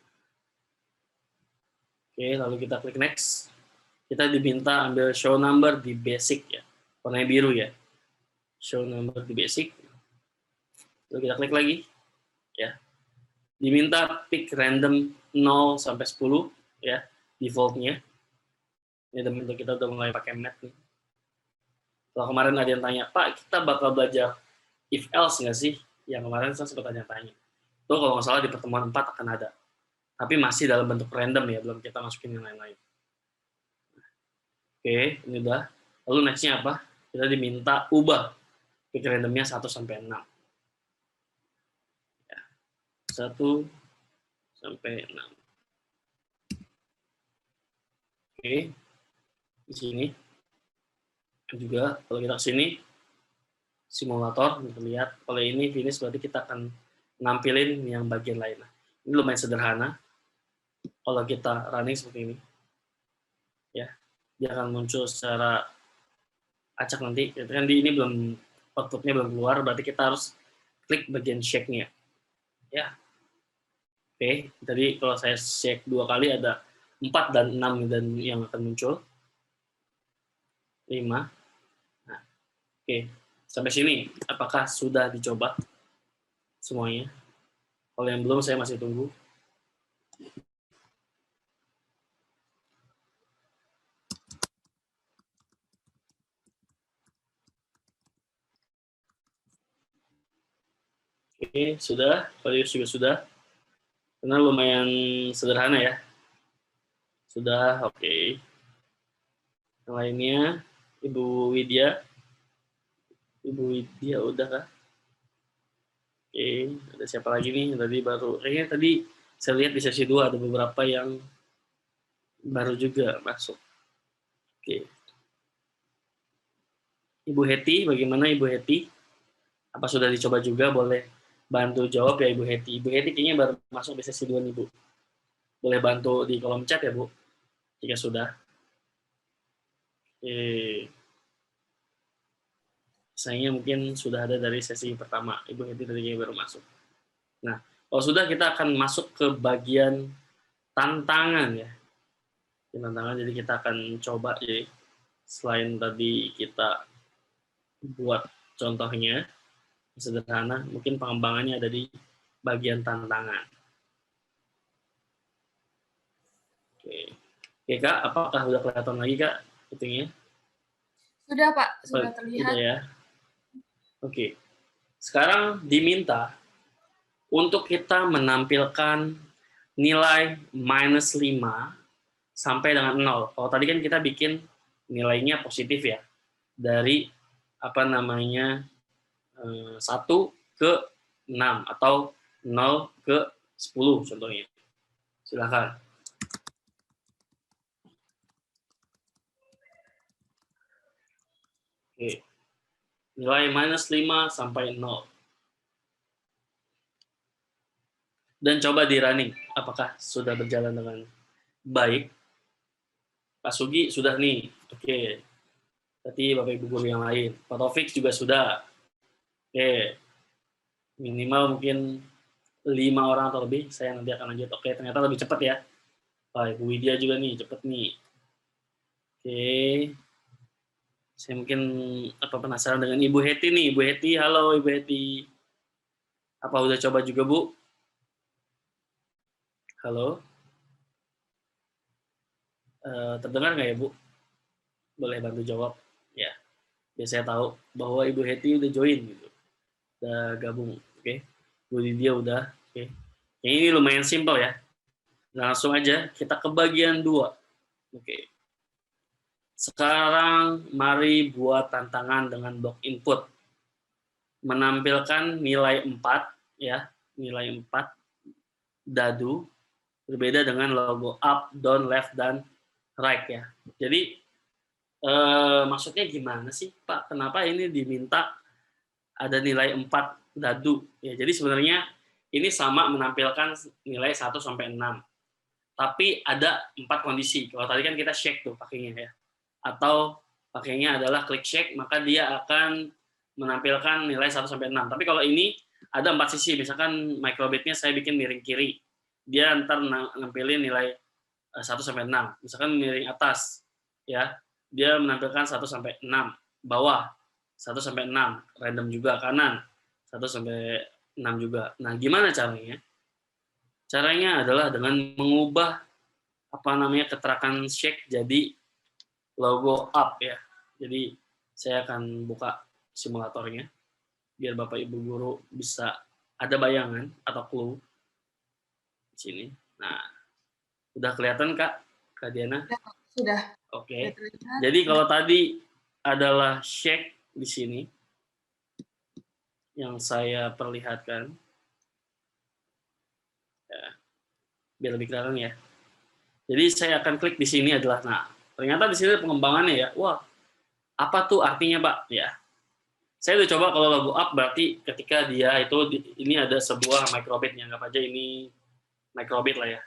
Oke, lalu kita klik next. Kita diminta ambil show number di basic ya. Warnanya biru ya. Show number di basic. Lalu kita klik lagi ya. Diminta pick random 0 sampai 10 ya, defaultnya. Ini teman-teman kita udah mulai pakai math nih. Kalau kemarin ada yang tanya, Pak, kita bakal belajar if else nggak sih? Yang kemarin saya sempat tanya-tanya. Itu kalau nggak salah di pertemuan 4 akan ada. Tapi masih dalam bentuk random ya, belum kita masukin yang lain-lain. Oke, ini udah. Lalu next-nya apa? Kita diminta ubah pick randomnya 1 sampai 6. 1 sampai 6. Oke, di sini juga kalau kita ke sini simulator kita lihat kalau ini finish berarti kita akan nampilin yang bagian lain. Ini lumayan sederhana. Kalau kita running seperti ini, ya dia akan muncul secara acak nanti. Kan di ini belum outputnya belum keluar, berarti kita harus klik bagian shake-nya. Ya. Oke, tadi kalau saya shake 2 kali ada 4 dan 6 dan yang akan muncul. 5. Nah, oke. Sampai sini, apakah sudah dicoba semuanya? Kalau yang belum, saya masih tunggu. Oke, sudah. Kalau juga sudah. Karena lumayan sederhana ya. Sudah, oke. Yang lainnya, Ibu Widya. Ibu Widya udah kah? Oke, ada siapa lagi nih? Tadi baru, kayaknya tadi saya lihat di sesi 2 ada beberapa yang baru juga masuk. Oke. Ibu Heti, bagaimana Ibu Heti? Apa sudah dicoba juga? Boleh bantu jawab ya Ibu Heti. Ibu Heti kayaknya baru masuk di sesi 2 nih Bu. Boleh bantu di kolom chat ya Bu, jika sudah. Oke. Sayangnya mungkin sudah ada dari sesi pertama. Ibu Heti tadi baru masuk. Nah, kalau sudah kita akan masuk ke bagian tantangan ya. Tantangan, jadi kita akan coba ya. Selain tadi kita buat contohnya sederhana, mungkin pengembangannya ada di bagian tantangan. Oke Kak, apakah sudah kelihatan lagi Kak hitungnya? Sudah Pak, sudah terlihat. Sudah ya. Oke, sekarang diminta untuk kita menampilkan nilai minus 5 sampai dengan 0. Kalau tadi kan kita bikin nilainya positif ya, dari apa namanya 1 ke 6 atau 0 ke 10 contohnya. Silakan. Oke. Nilai minus 5 sampai 0. Dan coba di running, apakah sudah berjalan dengan baik? Pak Sugi sudah nih, oke. Berarti Bapak Ibu guru yang lain. Pak Taufik juga sudah. Oke. Minimal mungkin 5 orang atau lebih, saya nanti akan lanjut. Oke, ternyata lebih cepat ya. Pak Ibu Widya juga nih, cepat nih. Oke. Saya mungkin penasaran dengan Ibu Heti nih. Ibu Heti, halo Ibu Heti. Apa udah coba juga, Bu? Halo? Terdengar nggak ya, Bu? Boleh bantu jawab? Ya. Ya saya tahu bahwa Ibu Heti udah join gitu. Udah gabung. Oke. Bu Lydia udah. Oke. Ini lumayan simpel ya. Langsung aja kita ke bagian 2. Oke. Sekarang mari buat tantangan dengan blok input. Menampilkan nilai 4 ya, nilai 4 dadu berbeda dengan logo up, down, left dan right ya. Jadi maksudnya gimana sih, Pak? Kenapa ini diminta ada nilai 4 dadu? Ya, jadi sebenarnya ini sama menampilkan nilai 1 sampai 6. Tapi ada 4 kondisi. Kalau tadi kan kita shake tuh pakainya ya. Atau pakainya adalah klik shake, maka dia akan menampilkan nilai 1 sampai 6. Tapi kalau ini ada 4 sisi. Misalkan microbit-nya saya bikin miring kiri. Dia ntar nampilin nilai 1 sampai 6. Misalkan miring atas ya. Dia menampilkan 1 sampai 6. Bawah 1 sampai 6. Random juga kanan 1 sampai 6 juga. Nah, gimana caranya? Caranya adalah dengan mengubah keterangan shake jadi logo up ya. Jadi saya akan buka simulatornya biar Bapak Ibu guru bisa ada bayangan atau clue di sini. Nah, udah kelihatan Kak Diana? Sudah. Oke. Jadi kalau tadi adalah shake di sini yang saya perlihatkan. Ya, biar lebih kelihatan ya. Jadi saya akan klik di sini adalah, nah ternyata di sini pengembangannya ya. Wah, apa tuh artinya Pak? Ya, saya udah coba kalau logo up berarti ketika dia itu ini ada sebuah microbit, anggap aja ini microbit lah ya.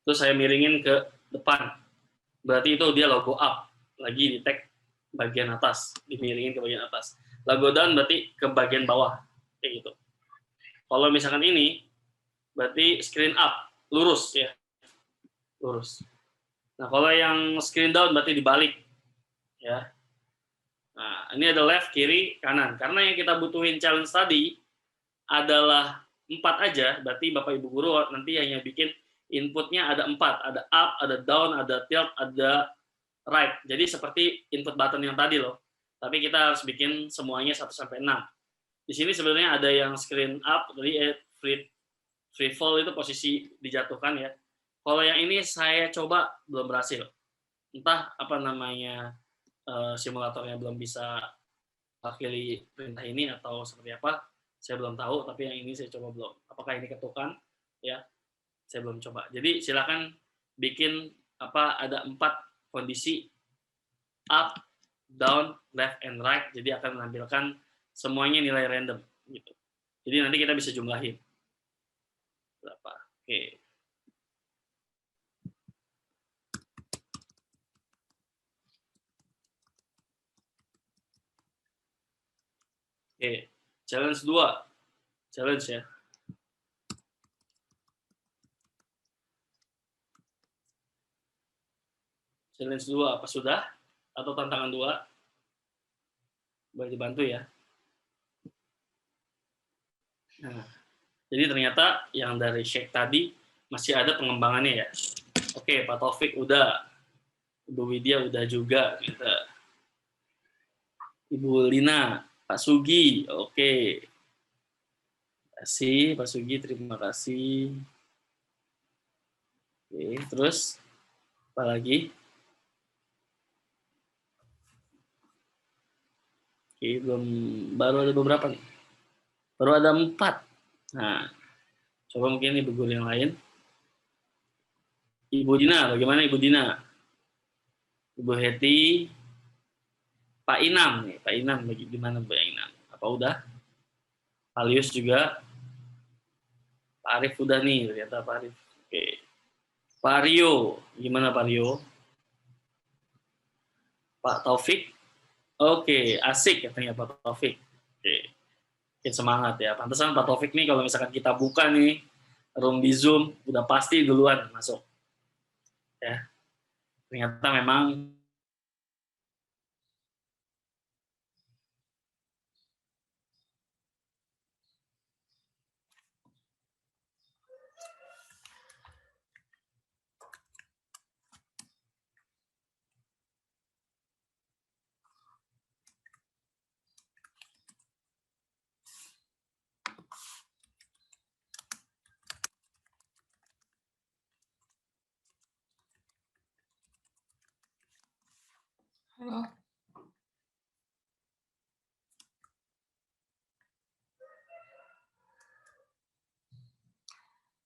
Terus saya miringin ke depan, berarti itu dia logo up, lagi di tag bagian atas, dimiringin ke bagian atas. Logo down berarti ke bagian bawah, kayak gitu. Kalau misalkan ini, berarti screen up, lurus ya, lurus. Nah kalau yang screen down berarti dibalik, ya. Nah ini ada left, kiri, kanan. Karena yang kita butuhin challenge tadi adalah 4 aja, berarti Bapak Ibu guru nanti hanya bikin inputnya ada 4, ada up, ada down, ada tilt, ada right. Jadi seperti input button yang tadi loh. Tapi kita harus bikin semuanya 1 sampai 6. Di sini sebenarnya ada yang screen up, jadi free fall itu posisi dijatuhkan ya. Kalau yang ini saya coba belum berhasil. Entah simulatornya belum bisa pakai perintah ini atau seperti apa, saya belum tahu, tapi yang ini saya coba belum. Apakah ini ketukan? Ya, saya belum coba. Jadi silakan bikin ada 4 kondisi up, down, left, and right. Jadi akan menampilkan semuanya nilai random gitu. Jadi nanti kita bisa jumlahin berapa. Oke. Oke, challenge 2. Challenge ya. Challenge 2 apa sudah? Atau tantangan 2? Boleh dibantu ya. Nah, jadi ternyata yang dari shake tadi masih ada pengembangannya ya. Oke, Pak Taufik udah. Ibu Widya udah juga. Gitu. Ibu Lina, Pak Sugi, oke. Terima kasih, Pak Sugi, terima kasih. Oke, terus apa lagi? Oke, baru ada beberapa nih. Baru ada 4. Nah, coba mungkin Ibu guru yang lain. Ibu Dina, bagaimana Ibu Dina? Ibu Heti, Pak Inam nih, Pak Inam gimana Pak Inam? Apa udah? Pak Lius juga. Pak Arif udah nih, ternyata Pak Arif. Oke. Pak Rio, gimana Pak Rio? Pak Taufik, oke, asik katanya Pak Taufik. Oke, bikin semangat ya. Pantesan Pak Taufik nih kalau misalkan kita buka nih room di Zoom, udah pasti duluan masuk. Ya, ternyata memang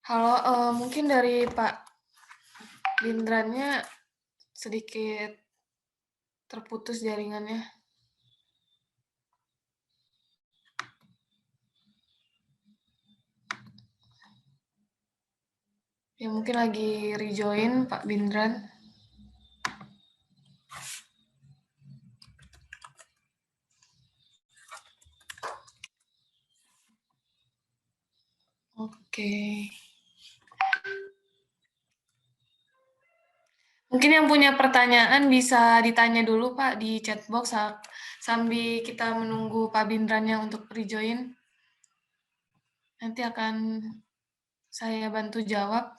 Halo, mungkin dari Pak Bindrannya sedikit terputus jaringannya. Ya mungkin lagi rejoin Pak Bindran. Oke. Mungkin yang punya pertanyaan bisa ditanya dulu Pak di chat box sambil kita menunggu Pak Bindrannya untuk rejoin. Nanti akan saya bantu jawab.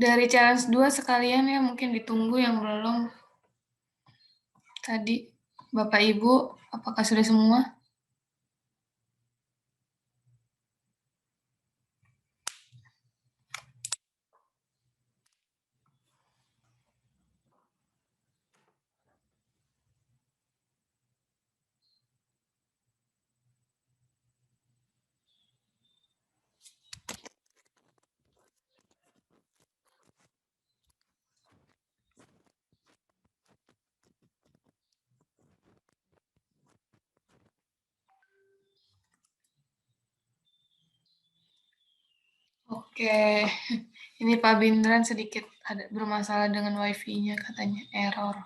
Dari challenge 2 sekalian ya, mungkin ditunggu yang belum. Tadi, Bapak Ibu, apakah sudah semua? Oke, ini Pak Bindran sedikit ada bermasalah dengan wifi-nya katanya, error.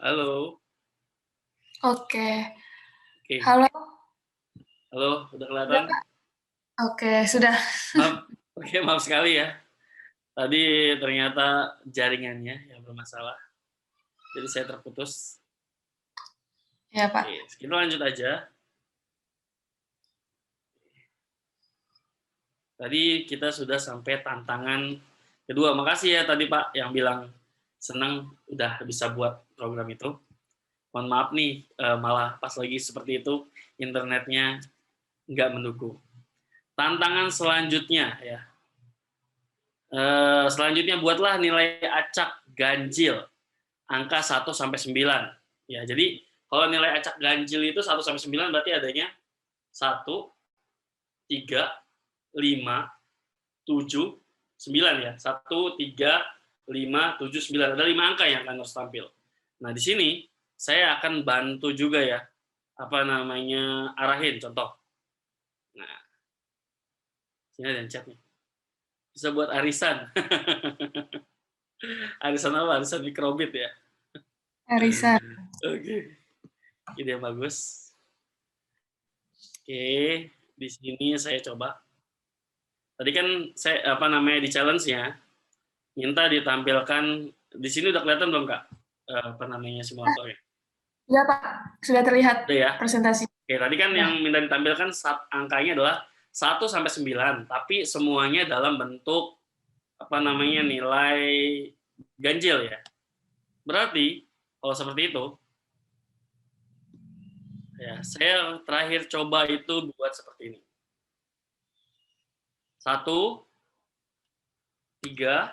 Halo. Oke. Oke. Halo. Halo, udah kelihatan? Oke, sudah. Maaf sekali ya. Tadi ternyata jaringannya yang bermasalah. Jadi saya terputus. Ya, Pak. Oke, kita lanjut aja. Tadi kita sudah sampai tantangan kedua. Makasih ya tadi Pak yang bilang senang udah bisa buat program itu. Mohon maaf nih, malah pas lagi seperti itu internetnya nggak mendukung. Tantangan selanjutnya ya. Selanjutnya buatlah nilai acak ganjil angka 1 sampai 9. Ya, jadi kalau nilai acak ganjil itu 1 sampai 9 berarti adanya 1, 3, 5, 7, 9 ya. 1, 3, 5, 7, 9. Ada 5 angka yang akan harus tampil. Nah, di sini saya akan bantu juga ya, arahin contoh. Nah, sini ada chat nih. Bisa buat arisan. Arisan apa? Arisan mikrobit ya. Arisan. Oke. Ide yang bagus. Oke, di sini saya coba. Tadi kan saya di challenge-nya minta ditampilkan di sini udah kelihatan belum Kak? Simulatornya? Sudah Pak, sudah terlihat Udah ya? presentasi. Oke, tadi kan yang minta ditampilkan angkanya adalah 1 sampai 9, tapi semuanya dalam bentuk nilai ganjil ya. Berarti kalau seperti itu ya, saya terakhir coba itu buat seperti ini. 1, 3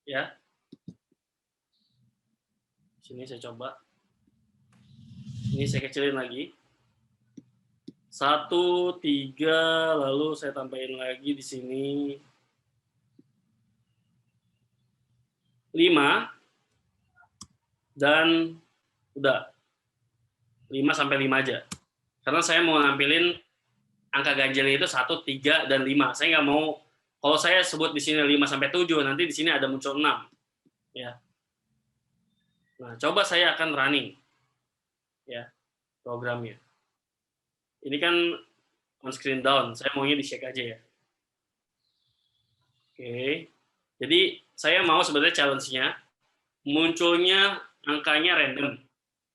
ya. Sini saya coba. Ini saya kecilin lagi. 1, 3, lalu saya tambahin lagi di sini 5, dan udah 5 sampai 5 aja. Karena saya mau nampilin angka ganjilnya itu 1, 3, dan 5. Saya nggak mau, kalau saya sebut di sini 5 sampai 7, nanti di sini ada muncul 6. Ya. Nah, coba saya akan running ya programnya. Ini kan on screen down, saya maunya di shake aja ya. Oke. Jadi saya mau sebenarnya challenge-nya munculnya angkanya random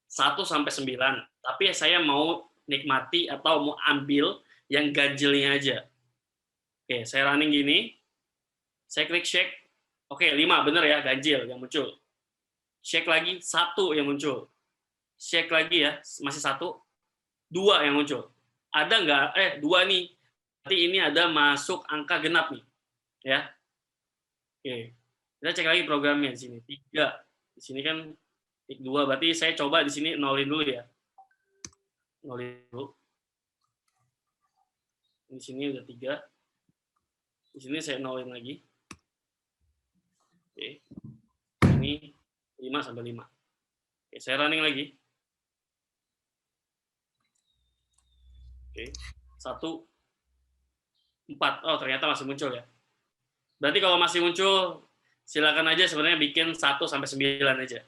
1 sampai 9, tapi saya mau nikmati atau mau ambil yang ganjilnya aja. Oke, saya running gini. Saya klik shake. Oke, 5 bener ya, ganjil yang muncul. Shake lagi, 1 yang muncul. Shake lagi ya, masih 1, 2 yang muncul. Ada nggak? 2 nih. Berarti ini ada masuk angka genap nih. Ya. Oke. Kita cek lagi programnya di sini. 3. Di sini kan tik 2, berarti saya coba di sini nolin dulu ya. Nolin dulu. Di sini udah 3. Di sini saya nolin lagi. Oke. Ini 5 sampai 5. Oke, saya running lagi. Oke. 1, 4. Oh, ternyata masih muncul ya. Berarti kalau masih muncul, silakan aja sebenarnya bikin 1 sampai 9 aja.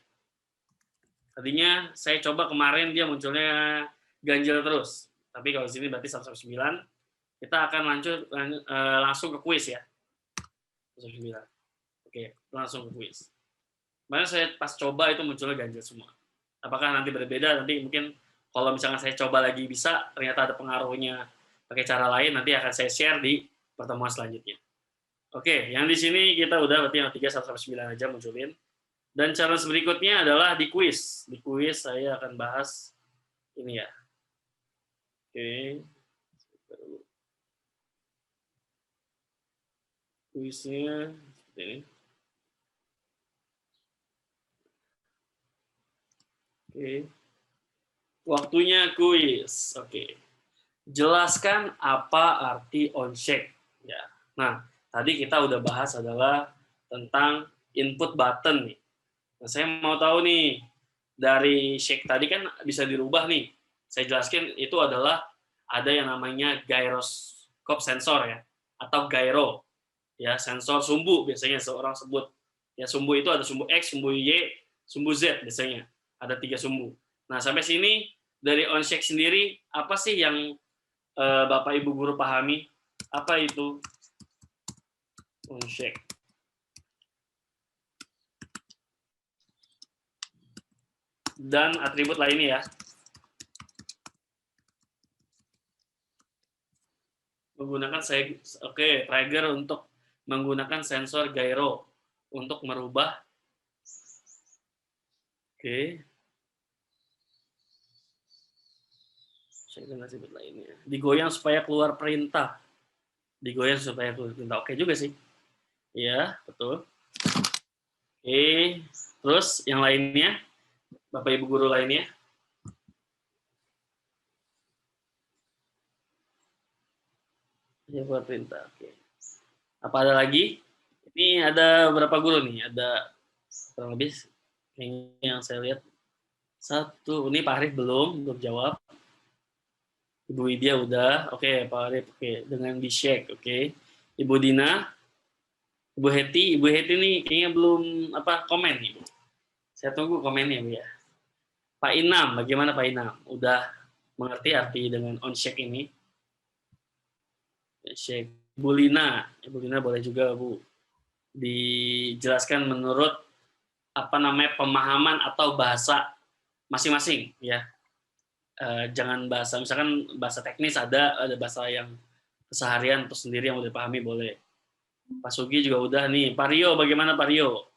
Tadinya saya coba kemarin dia munculnya ganjil terus. Tapi kalau di sini berarti 1 sampai 9. Kita akan langsung ke kuis ya. 1 sampai 9. Oke, langsung ke kuis. Kemarin saya pas coba itu munculnya ganjil semua. Apakah nanti berbeda? Nanti mungkin kalau misalnya saya coba lagi bisa, ternyata ada pengaruhnya pakai cara lain, nanti akan saya share di pertemuan selanjutnya. Oke, yang di sini kita udah berarti yang 3 sampai 9 aja munculin. Dan challenge berikutnya adalah di kuis. Di kuis saya akan bahas ini ya. Oke. Kuisnya seperti ini. Oke. Waktunya kuis. Oke. Jelaskan apa arti on-shake. Ya. Nah, tadi kita udah bahas adalah tentang input button nih. Nah, saya mau tahu nih, dari shake tadi kan bisa dirubah nih. Saya jelaskan itu adalah ada yang namanya gyroscope sensor ya, atau gyro. Ya, sensor sumbu biasanya seorang sebut. Ya, sumbu itu ada sumbu X, sumbu Y, sumbu Z biasanya. Ada 3 sumbu. Nah, sampai sini dari on-shake sendiri, apa sih yang Bapak Ibu guru pahami? Apa itu on-shake? Dan atribut lainnya ya. Menggunakan trigger untuk menggunakan sensor gyro untuk merubah. Oke. Saya atribut lainnya. Digoyang supaya keluar perintah. Digoyang supaya keluar perintah. Oke juga sih. Iya, betul. Oke. Terus yang lainnya? Bapak Ibu guru lainnya? Ya, buat perintah. Oke. Apa ada lagi? Ini ada berapa guru nih? Ada kurang lebih yang saya lihat 1. Ini Pak Arif belum jawab. Ibu Widya udah. Oke, Pak Arif. Oke, dengan di shake. Oke. Ibu Dina, Ibu Heti nih kayaknya belum komen nih, Bu. Saya tunggu komennya, Bu ya. Pak Inam, bagaimana Pak Inam? Udah mengerti arti dengan on shake ini? Shake. Bu Lina boleh juga Bu dijelaskan menurut pemahaman atau bahasa masing-masing ya. Jangan bahasa, misalkan bahasa teknis ada bahasa yang keseharian atau sendiri yang udah dipahami boleh. Pak Sugi juga udah nih. Pak Rio, bagaimana Pak Rio?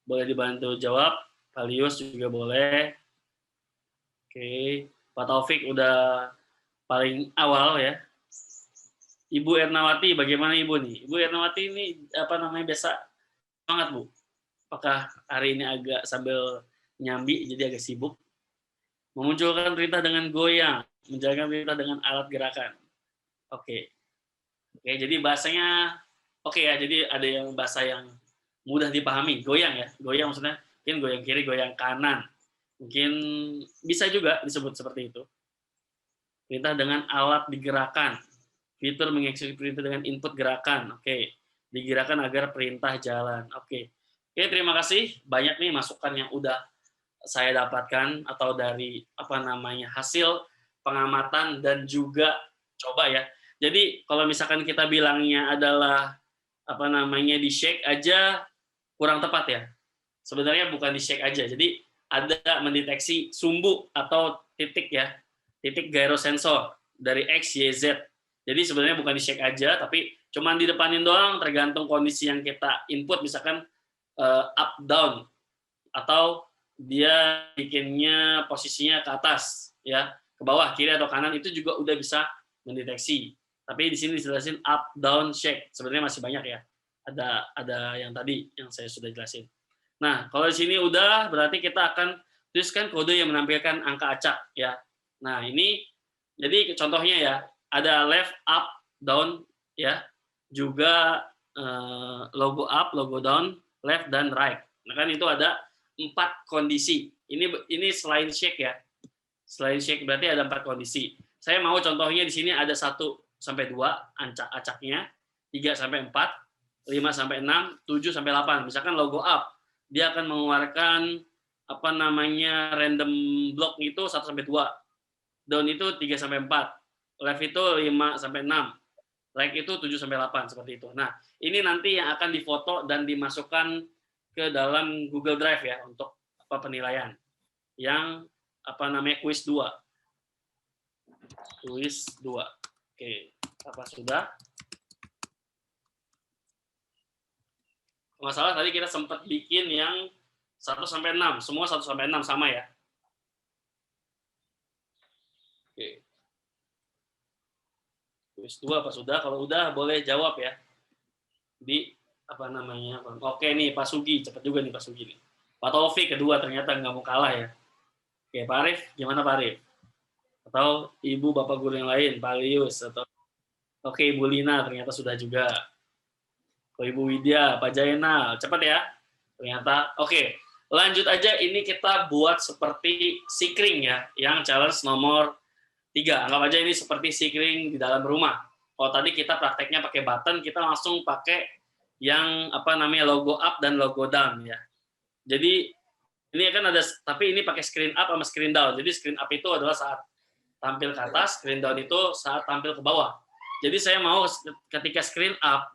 Boleh dibantu jawab. Pak Lius juga boleh. Oke. Pak Taufik udah paling awal ya. Ibu Ernawati, bagaimana Ibu nih? Ibu Ernawati ini biasa semangat Bu? Apakah hari ini agak sambil nyambi jadi agak sibuk? Memunculkan perintah dengan goyang, menjalankan perintah dengan alat gerakan. Oke, jadi bahasanya oke ya. Jadi ada yang bahasa yang mudah dipahami, goyang ya. Goyang maksudnya mungkin goyang kiri, goyang kanan. Mungkin bisa juga disebut seperti itu. Perintah dengan alat digerakkan. Fitur mengeksekusi perintah dengan input gerakan. Oke. Digerakkan agar perintah jalan. Oke. Oke, terima kasih. Banyak nih masukan yang udah saya dapatkan atau dari hasil pengamatan dan juga coba ya. Jadi kalau misalkan kita bilangnya adalah di shake aja kurang tepat ya. Sebenarnya bukan di shake aja. Jadi ada mendeteksi sumbu atau titik ya, titik gyrosensor dari X, Y, Z. Jadi sebenarnya bukan di shake aja, tapi cuman di depanin doang tergantung kondisi yang kita input, misalkan up, down, atau dia bikinnya posisinya ke atas, ya, ke bawah, kiri atau kanan, itu juga udah bisa mendeteksi. Tapi di sini dijelasin up, down, shake. Sebenarnya masih banyak ya. Ada yang tadi yang saya sudah jelasin. Nah, kalau di sini udah, berarti kita akan tuliskan kode yang menampilkan angka acak ya. Nah, ini jadi contohnya ya, ada left, up, down ya. Juga logo up, logo down, left dan right. Nah, kan itu ada 4 kondisi. Ini selain shake ya. Selain shake berarti ada 4 kondisi. Saya mau contohnya di sini ada 1 sampai 2 acaknya, 3 sampai 4, 5 sampai 6, 7 sampai 8. Misalkan logo up, dia akan mengeluarkan random block itu 1 sampai 2. Down itu 3 sampai 4. Left itu 5 sampai 6. Right itu 7 sampai 8 seperti itu. Nah, ini nanti yang akan difoto dan dimasukkan ke dalam Google Drive ya untuk penilaian. Yang quiz 2. Quiz 2. Oke, apa sudah? Nggak salah tadi kita sempat bikin yang 1 sampai 6, semua 1 sampai 6 sama ya. Oke. Quiz 2 apa sudah? Kalau udah boleh jawab ya. Di Oke nih Pak Sugi, cepat juga nih Pak Sugi nih. Pak Taufik kedua ternyata nggak mau kalah ya. Oke, Pak Arif, gimana Pak Arif? Atau Ibu Bapak guru yang lain, Pak Lius atau oke, Ibu Lina ternyata sudah juga. Ibu Widya, Pak Jainal, cepat ya. Ternyata, oke. Lanjut aja, ini kita buat seperti sikring ya, yang challenge nomor 3. Anggap aja ini seperti sikring di dalam rumah. Kalau tadi kita prakteknya pakai button, kita langsung pakai yang logo up dan logo down ya. Jadi ini akan ada, tapi ini pakai screen up sama screen down. Jadi screen up itu adalah saat tampil ke atas, screen down itu saat tampil ke bawah. Jadi saya mau ketika screen up,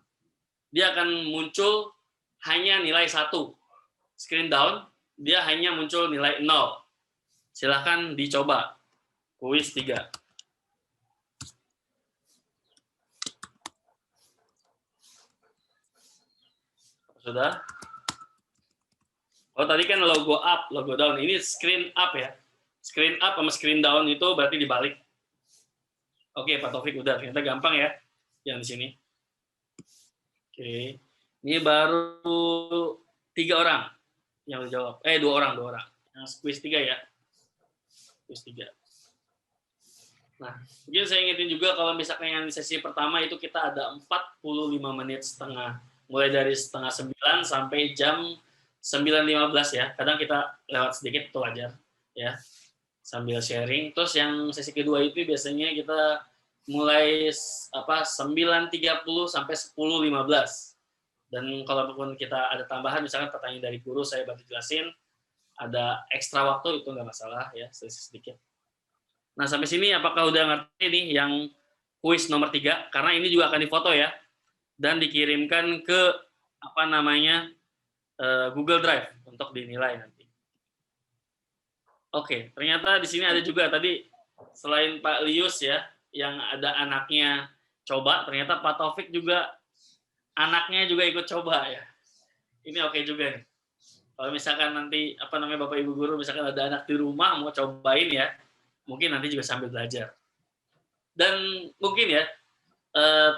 dia akan muncul hanya nilai 1. Screen down, dia hanya muncul nilai 0. Silahkan dicoba. Kuis 3. Sudah? Oh, tadi kan logo up, logo down. Ini screen up ya. Screen up sama screen down itu berarti dibalik. Oke, Pak Taufik udah. Ternyata gampang ya yang di sini. Oke. Ini baru 3 orang yang jawab. 2 orang. Yang quiz 3 ya. Quiz 3. Nah, mungkin saya ingetin juga kalau misalkan yang di sesi pertama itu kita ada 45 menit setengah. Mulai dari setengah 9 sampai jam 9.15 ya. Kadang kita lewat sedikit itu wajar ya. Sambil sharing. Terus yang sesi kedua itu biasanya kita mulai 9.30 sampai 10.15. Dan kalaupun kita ada tambahan misalkan pertanyaan dari guru saya bantu jelasin, ada ekstra waktu itu nggak masalah ya, sedikit. Nah, sampai sini apakah udah ngerti nih yang kuis nomor 3? Karena ini juga akan difoto ya dan dikirimkan ke Google Drive untuk dinilai nanti. Oke, ternyata di sini ada juga tadi selain Pak Lius ya, yang ada anaknya coba, ternyata Pak Taufik juga anaknya juga ikut coba ya. Ini oke juga nih. Kalau misalkan nanti Bapak Ibu guru misalkan ada anak di rumah mau cobain ya, mungkin nanti juga sambil belajar. Dan mungkin ya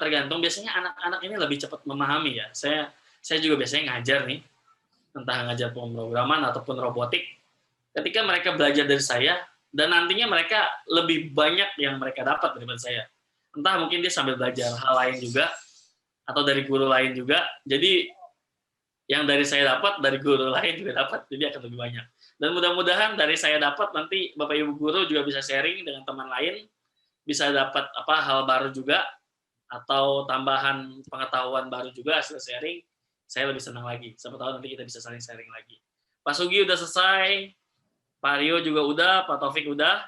tergantung, biasanya anak-anak ini lebih cepat memahami ya. Saya juga biasanya ngajar nih, entah ngajar pemrograman ataupun robotik. Ketika mereka belajar dari saya, dan nantinya mereka lebih banyak yang mereka dapat daripada saya. Entah mungkin dia sambil belajar hal lain juga, atau dari guru lain juga. Jadi yang dari saya dapat, dari guru lain juga dapat, jadi akan lebih banyak. Dan mudah-mudahan dari saya dapat, nanti Bapak Ibu guru juga bisa sharing dengan teman lain, bisa dapat hal baru juga, atau tambahan pengetahuan baru juga hasil sharing, saya lebih senang lagi. Siapa tahu nanti kita bisa saling sharing lagi. Pak Sugi udah selesai, Pak Rio juga udah, Pak Taufik udah.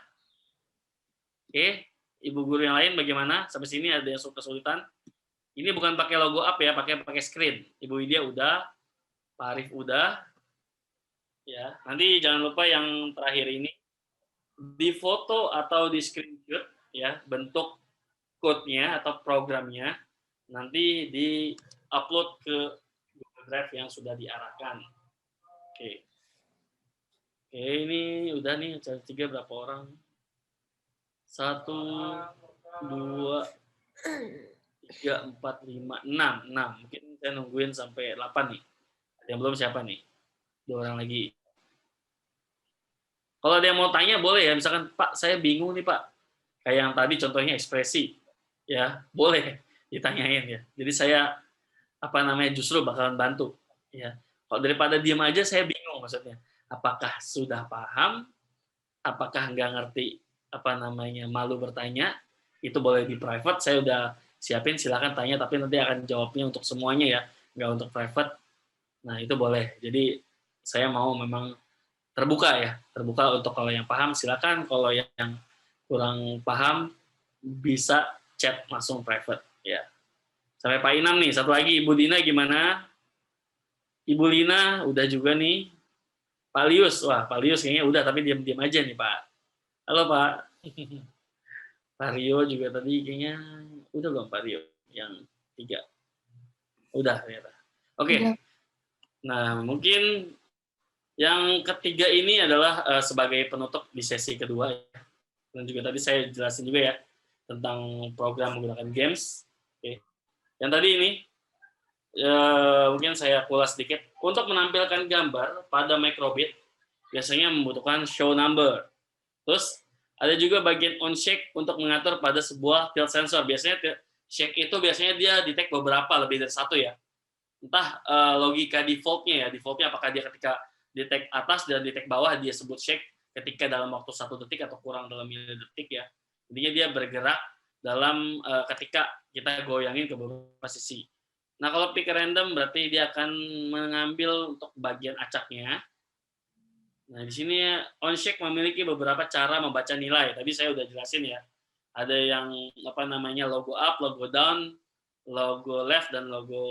Oke, ibu guru yang lain bagaimana? Sampai sini ada yang kesulitan? Ini bukan pakai logo up ya, pakai screen. Ibu Widya udah, Pak Arif udah. Ya, nanti jangan lupa yang terakhir ini di foto atau di screenshot ya bentuk code-nya atau programnya nanti di-upload ke Google Drive yang sudah diarahkan. Oke. Oke, ini udah nih, 3 berapa orang? 1, 2, 3, 4, 5, 6. Mungkin saya nungguin sampai 8 nih. Ada yang belum siapa nih? 2 orang lagi. Kalau ada yang mau tanya boleh ya, misalkan Pak, saya bingung nih Pak. Kayak yang tadi contohnya ekspresi. Ya, boleh ditanyain ya. Jadi saya justru bakalan bantu ya. Kalau daripada diam aja saya bingung maksudnya. Apakah sudah paham? Apakah nggak ngerti malu bertanya? Itu boleh di private, saya udah siapin, silakan tanya, tapi nanti akan jawabnya untuk semuanya ya, nggak untuk private. Nah, itu boleh. Jadi saya mau memang terbuka ya, terbuka untuk kalau yang paham silakan, kalau yang kurang paham bisa chat langsung private ya. Sampai Pak Inam nih, satu lagi Ibu Dina gimana? Ibu Lina udah juga nih. Pak Lius, wah Pak Lius kayaknya udah tapi diam-diam aja nih Pak. Halo Pak. Pak Rio juga tadi kayaknya udah belum Pak Rio yang 3. Udah ternyata. Oke. Nah, mungkin yang ketiga ini adalah sebagai penutup di sesi kedua ya. Dan juga tadi saya jelasin juga ya tentang program menggunakan games. Oke. Yang tadi ini mungkin saya kulas sedikit. Untuk menampilkan gambar pada Microbit biasanya membutuhkan show number. Terus ada juga bagian on shake untuk mengatur pada sebuah tilt sensor. Biasanya shake itu biasanya dia detect beberapa, lebih dari 1 ya. Entah logika defaultnya ya, defaultnya apakah dia ketika detect atas dan detect bawah dia sebut shake ketika dalam waktu 1 detik atau kurang dalam milidetik ya. Intinya dia bergerak dalam ketika kita goyangin ke beberapa sisi. Nah, kalau pick random berarti dia akan mengambil untuk bagian acaknya. Nah, di sini on shake memiliki beberapa cara membaca nilai. Tadi saya udah jelasin ya. Ada yang logo up, logo down, logo left dan logo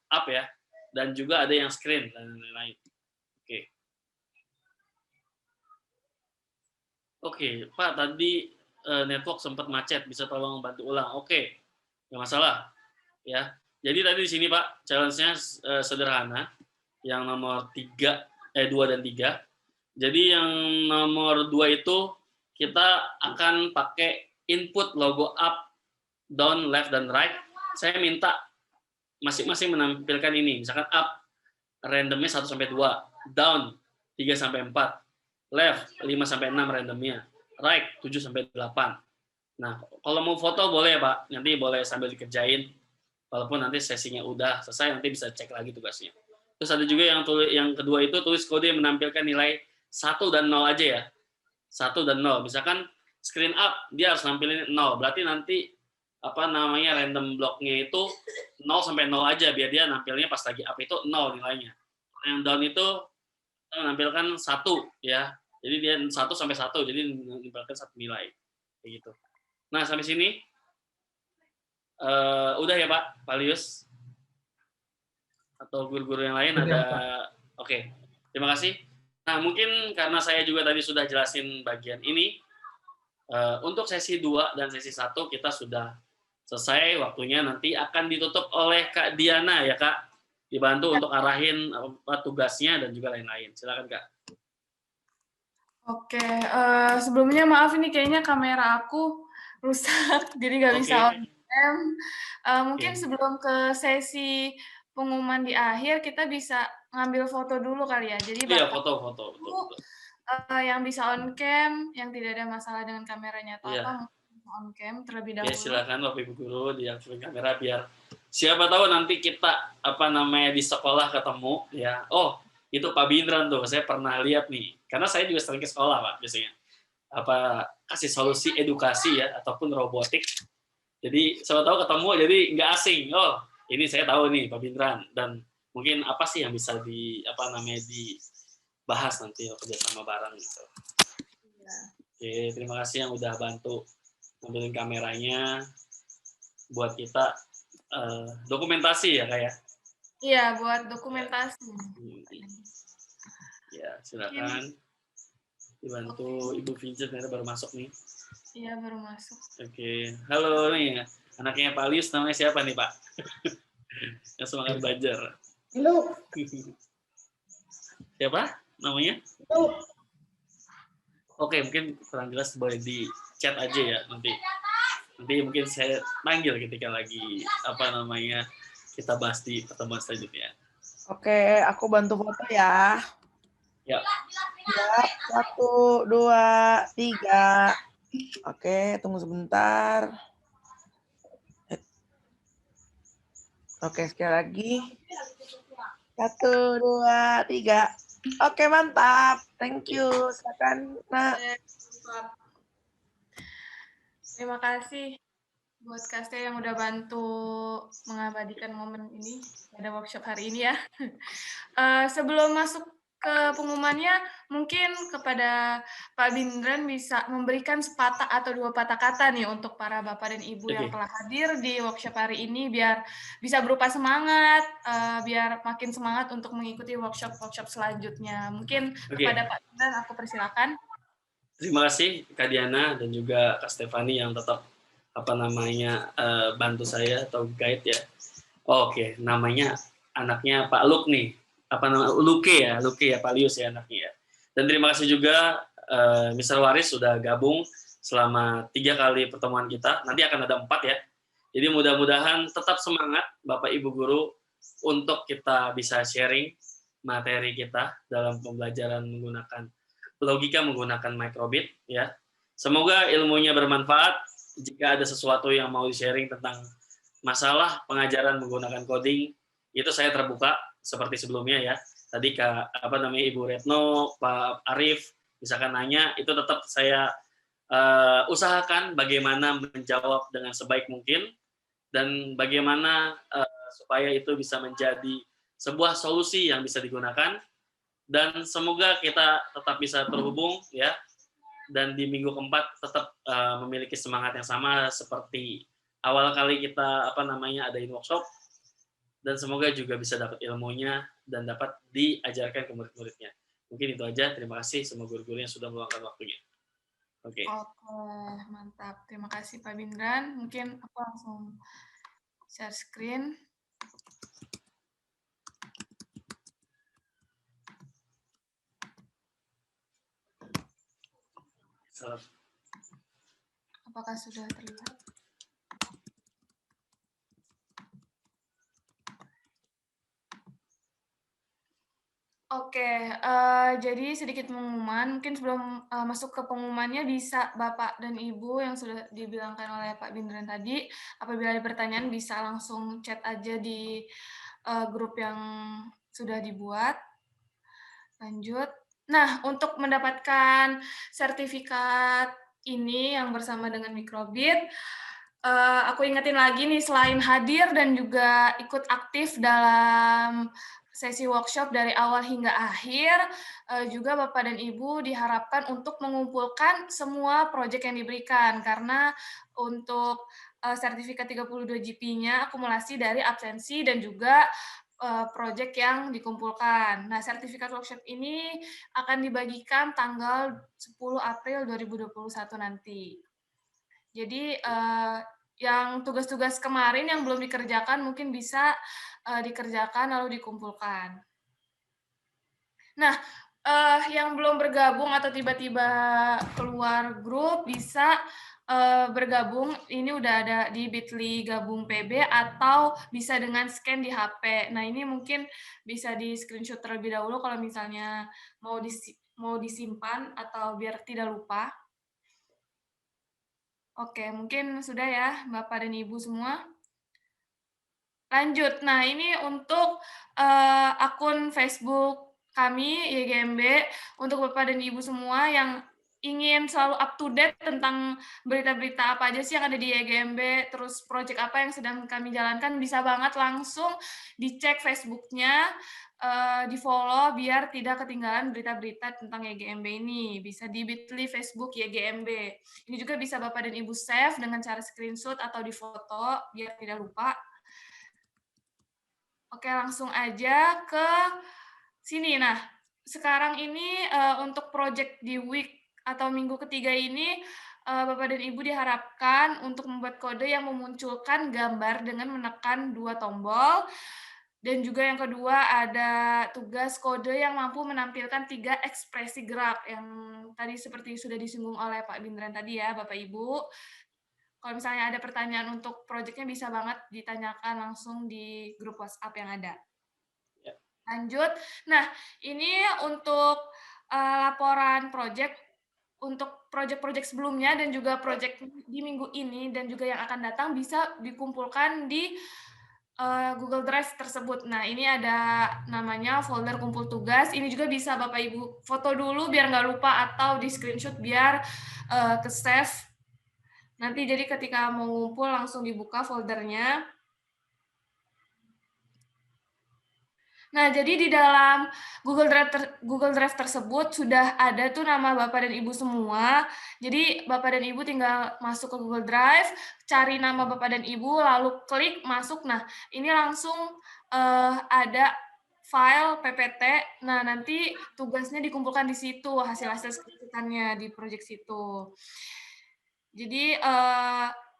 up ya. Dan juga ada yang screen dan lain-lain. Oke, Pak, tadi network sempat macet, bisa tolong bantu ulang. Oke, nggak masalah. Ya, jadi tadi di sini Pak, challenge-nya sederhana. Yang nomor 2 dan 3. Jadi yang nomor 2 itu kita akan pakai input logo up, down, left, dan right. Saya minta masing-masing menampilkan ini. Misalkan up, randomnya 1-2. Down, 3-4. Left, 5-6 randomnya. Right, 7-8. Nah, kalau mau foto boleh ya Pak. Nanti boleh sambil dikerjain. Walaupun nanti sesinya udah selesai, nanti bisa cek lagi tugasnya. Terus ada juga yang kedua itu tulis kode yang menampilkan nilai 1 dan 0 aja ya. 1 dan 0. Misalkan screen up, dia harus nampilin 0. Berarti nanti random blocknya itu 0-0 aja, biar dia nampilnya pas lagi up itu 0 nilainya. Yang down itu menampilkan 1 ya. Jadi dia 1-1, jadi menampilkan 1 nilai. Kayak gitu. Nah, sampai sini udah ya Pak Lius? Atau guru-guru yang lain ada? Oke. Terima kasih. Nah, mungkin karena saya juga tadi sudah jelasin bagian ini, untuk sesi 2 dan sesi 1 kita sudah selesai, waktunya nanti akan ditutup oleh Kak Diana ya Kak, dibantu untuk arahin tugasnya dan juga lain-lain. Silakan Kak. Oke, sebelumnya maaf ini kayaknya kamera aku rusak, jadi nggak bisa on cam. Mungkin sebelum ke sesi pengumuman di akhir, kita bisa ngambil foto dulu kali ya. Jadi iya, foto. Betul. Yang bisa on cam, yang tidak ada masalah dengan kameranya atau apa, mungkin on cam terlebih dahulu. Ya, silakan Bapak Ibu Guru diaktifkan kamera biar siapa tahu nanti kita di sekolah ketemu ya. Oh, itu Pak Bindran tuh, saya pernah lihat nih. Karena saya juga sering ke sekolah Pak biasanya. Kasih solusi edukasi ya ataupun robotik. Jadi siapa tahu ketemu jadi nggak asing. Oh, ini saya tahu nih Pak Bindran dan mungkin apa sih yang bisa dibahas nanti kerjasama bareng gitu. Oke, terima kasih yang udah bantu ngambilin kameranya buat kita dokumentasi ya kayak. Iya, buat dokumentasi. Ya, silakan dibantu Ibu Vincent, ternyata baru masuk nih. Iya, baru masuk. Oke, halo nih anaknya Pak Lius, namanya siapa nih Pak? Yang semangat belajar. Halo. Siapa namanya? Oke, mungkin kurang jelas boleh di chat aja ya nanti. Nanti mungkin saya panggil ketika lagi kita bahas di pertemuan selanjutnya. Oke, aku bantu foto ya. Ya. Ya, 1, 2, 3. Oke, tunggu sebentar. Oke, sekali lagi. 1, 2, 3. Oke, mantap. Thank you. Silakan, Nak. Terima kasih buat Kaste yang udah bantu mengabadikan momen ini pada workshop hari ini ya. Sebelum masuk ke pengumumannya, mungkin kepada Pak Bindran bisa memberikan sepatah atau 2 patah kata nih untuk para Bapak dan Ibu yang telah hadir di workshop hari ini, biar bisa berupa semangat, biar makin semangat untuk mengikuti workshop-workshop selanjutnya. Mungkin kepada Pak Bindran aku persilakan. Terima kasih Kak Diana dan juga Kak Stefani yang tetap bantu saya atau guide ya. Oke, namanya anaknya Pak Luke nih. Luke ya Pak Lius ya anaknya ya. Dan terima kasih juga Mr. Waris sudah gabung selama 3 kali pertemuan kita. Nanti akan ada 4 ya. Jadi mudah-mudahan tetap semangat Bapak Ibu guru untuk kita bisa sharing materi kita dalam pembelajaran menggunakan logika menggunakan microbit ya. Semoga ilmunya bermanfaat. Jika ada sesuatu yang mau di-sharing tentang masalah pengajaran menggunakan coding, itu saya terbuka seperti sebelumnya ya. Tadi Ibu Retno, Pak Arif misalkan nanya, itu tetap saya usahakan bagaimana menjawab dengan sebaik mungkin dan bagaimana supaya itu bisa menjadi sebuah solusi yang bisa digunakan. Dan semoga kita tetap bisa terhubung ya, dan di minggu keempat tetap memiliki semangat yang sama seperti awal kali kita adain workshop, dan semoga juga bisa dapat ilmunya dan dapat diajarkan ke murid-muridnya. Mungkin itu aja. Terima kasih semua guru-guru yang sudah meluangkan waktunya. Oke. Mantap. Terima kasih Pak Bindran. Mungkin aku langsung share screen. Apakah sudah terlihat? Oke, jadi sedikit pengumuman. Mungkin sebelum masuk ke pengumumannya, bisa Bapak dan Ibu yang sudah dibilangkan oleh Pak Bindran tadi, apabila ada pertanyaan bisa langsung chat aja di grup yang sudah dibuat. Lanjut. Nah, untuk mendapatkan sertifikat ini yang bersama dengan Microbit, aku ingetin lagi nih, selain hadir dan juga ikut aktif dalam sesi workshop dari awal hingga akhir, juga Bapak dan Ibu diharapkan untuk mengumpulkan semua proyek yang diberikan, karena untuk sertifikat 32 GP-nya akumulasi dari absensi dan juga proyek yang dikumpulkan. Nah, sertifikat workshop ini akan dibagikan tanggal 10 April 2021 nanti. Jadi, yang tugas-tugas kemarin yang belum dikerjakan mungkin bisa dikerjakan lalu dikumpulkan. Nah, yang belum bergabung atau tiba-tiba keluar grup bisa bergabung. Ini udah ada di Bitly gabung PB atau bisa dengan scan di HP. Nah, ini mungkin bisa di screenshot terlebih dahulu kalau misalnya mau disimpan atau biar tidak lupa. Oke, mungkin sudah ya Bapak dan Ibu semua. Lanjut. Nah, ini untuk akun Facebook kami YGMB, untuk Bapak dan Ibu semua yang ingin selalu up to date tentang berita-berita apa aja sih yang ada di YGMB, terus project apa yang sedang kami jalankan, bisa banget langsung dicek Facebook-nya, di-follow biar tidak ketinggalan berita-berita tentang YGMB ini. Bisa di bit.ly Facebook YGMB. Ini juga bisa Bapak dan Ibu save dengan cara screenshot atau difoto biar tidak lupa. Oke, langsung aja ke sini. Nah, sekarang ini untuk project di week atau minggu ketiga ini, Bapak dan Ibu diharapkan untuk membuat kode yang memunculkan gambar dengan menekan 2 tombol. Dan juga yang kedua ada tugas kode yang mampu menampilkan 3 ekspresi gerak yang tadi seperti sudah disinggung oleh Pak Bindran tadi ya, Bapak Ibu. Kalau misalnya ada pertanyaan untuk project-nya bisa banget ditanyakan langsung di grup WhatsApp yang ada. Lanjut. Nah, ini untuk laporan project untuk project-project sebelumnya dan juga project di minggu ini dan juga yang akan datang bisa dikumpulkan di Google Drive tersebut. Nah, ini ada namanya folder kumpul tugas. Ini juga bisa Bapak Ibu foto dulu biar nggak lupa atau di screenshot biar ke save. Nanti jadi ketika mau ngumpul langsung dibuka foldernya. Nah, jadi di dalam Google Drive tersebut sudah ada tuh nama Bapak dan Ibu semua. Jadi Bapak dan Ibu tinggal masuk ke Google Drive, cari nama Bapak dan Ibu, lalu klik masuk. Nah, ini langsung ada file PPT. Nah, nanti tugasnya dikumpulkan di situ, hasil-hasil skripsikannya di project situ. Jadi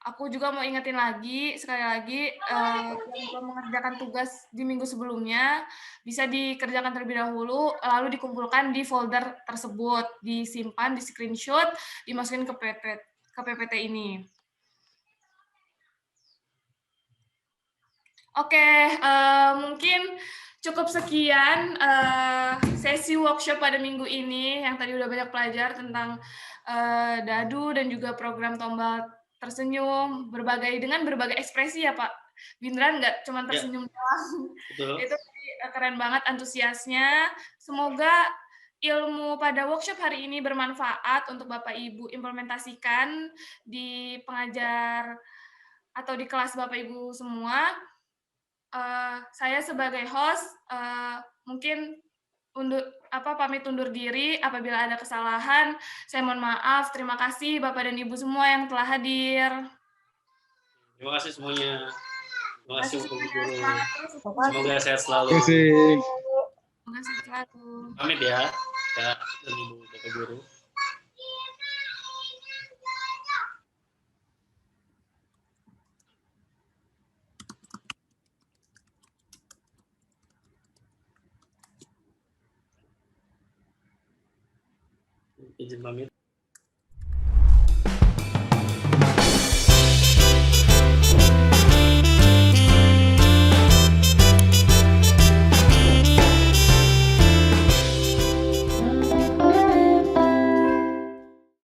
aku juga mau ingetin lagi, sekali lagi, yang belum mengerjakan tugas di minggu sebelumnya, bisa dikerjakan terlebih dahulu, lalu dikumpulkan di folder tersebut, disimpan, di screenshot, dimasukin ke PPT ini. Oke, mungkin cukup sekian sesi workshop pada minggu ini, yang tadi udah banyak belajar tentang dadu dan juga program tombol tersenyum dengan berbagai ekspresi ya Pak Bindran, nggak cuma tersenyum doang. Itu keren banget antusiasnya. Semoga ilmu pada workshop hari ini bermanfaat untuk Bapak Ibu implementasikan di pengajar atau di kelas Bapak Ibu semua. Saya sebagai host mungkin pamit undur diri. Apabila ada kesalahan, saya mohon maaf. Terima kasih Bapak dan Ibu semua yang telah hadir. Terima kasih semuanya. Terima kasih untuk guru. Semoga Semoga sehat selalu. semoga sehat selalu. Pamit ya, Kak dan Ibu Bapak Guru. Izin pamit.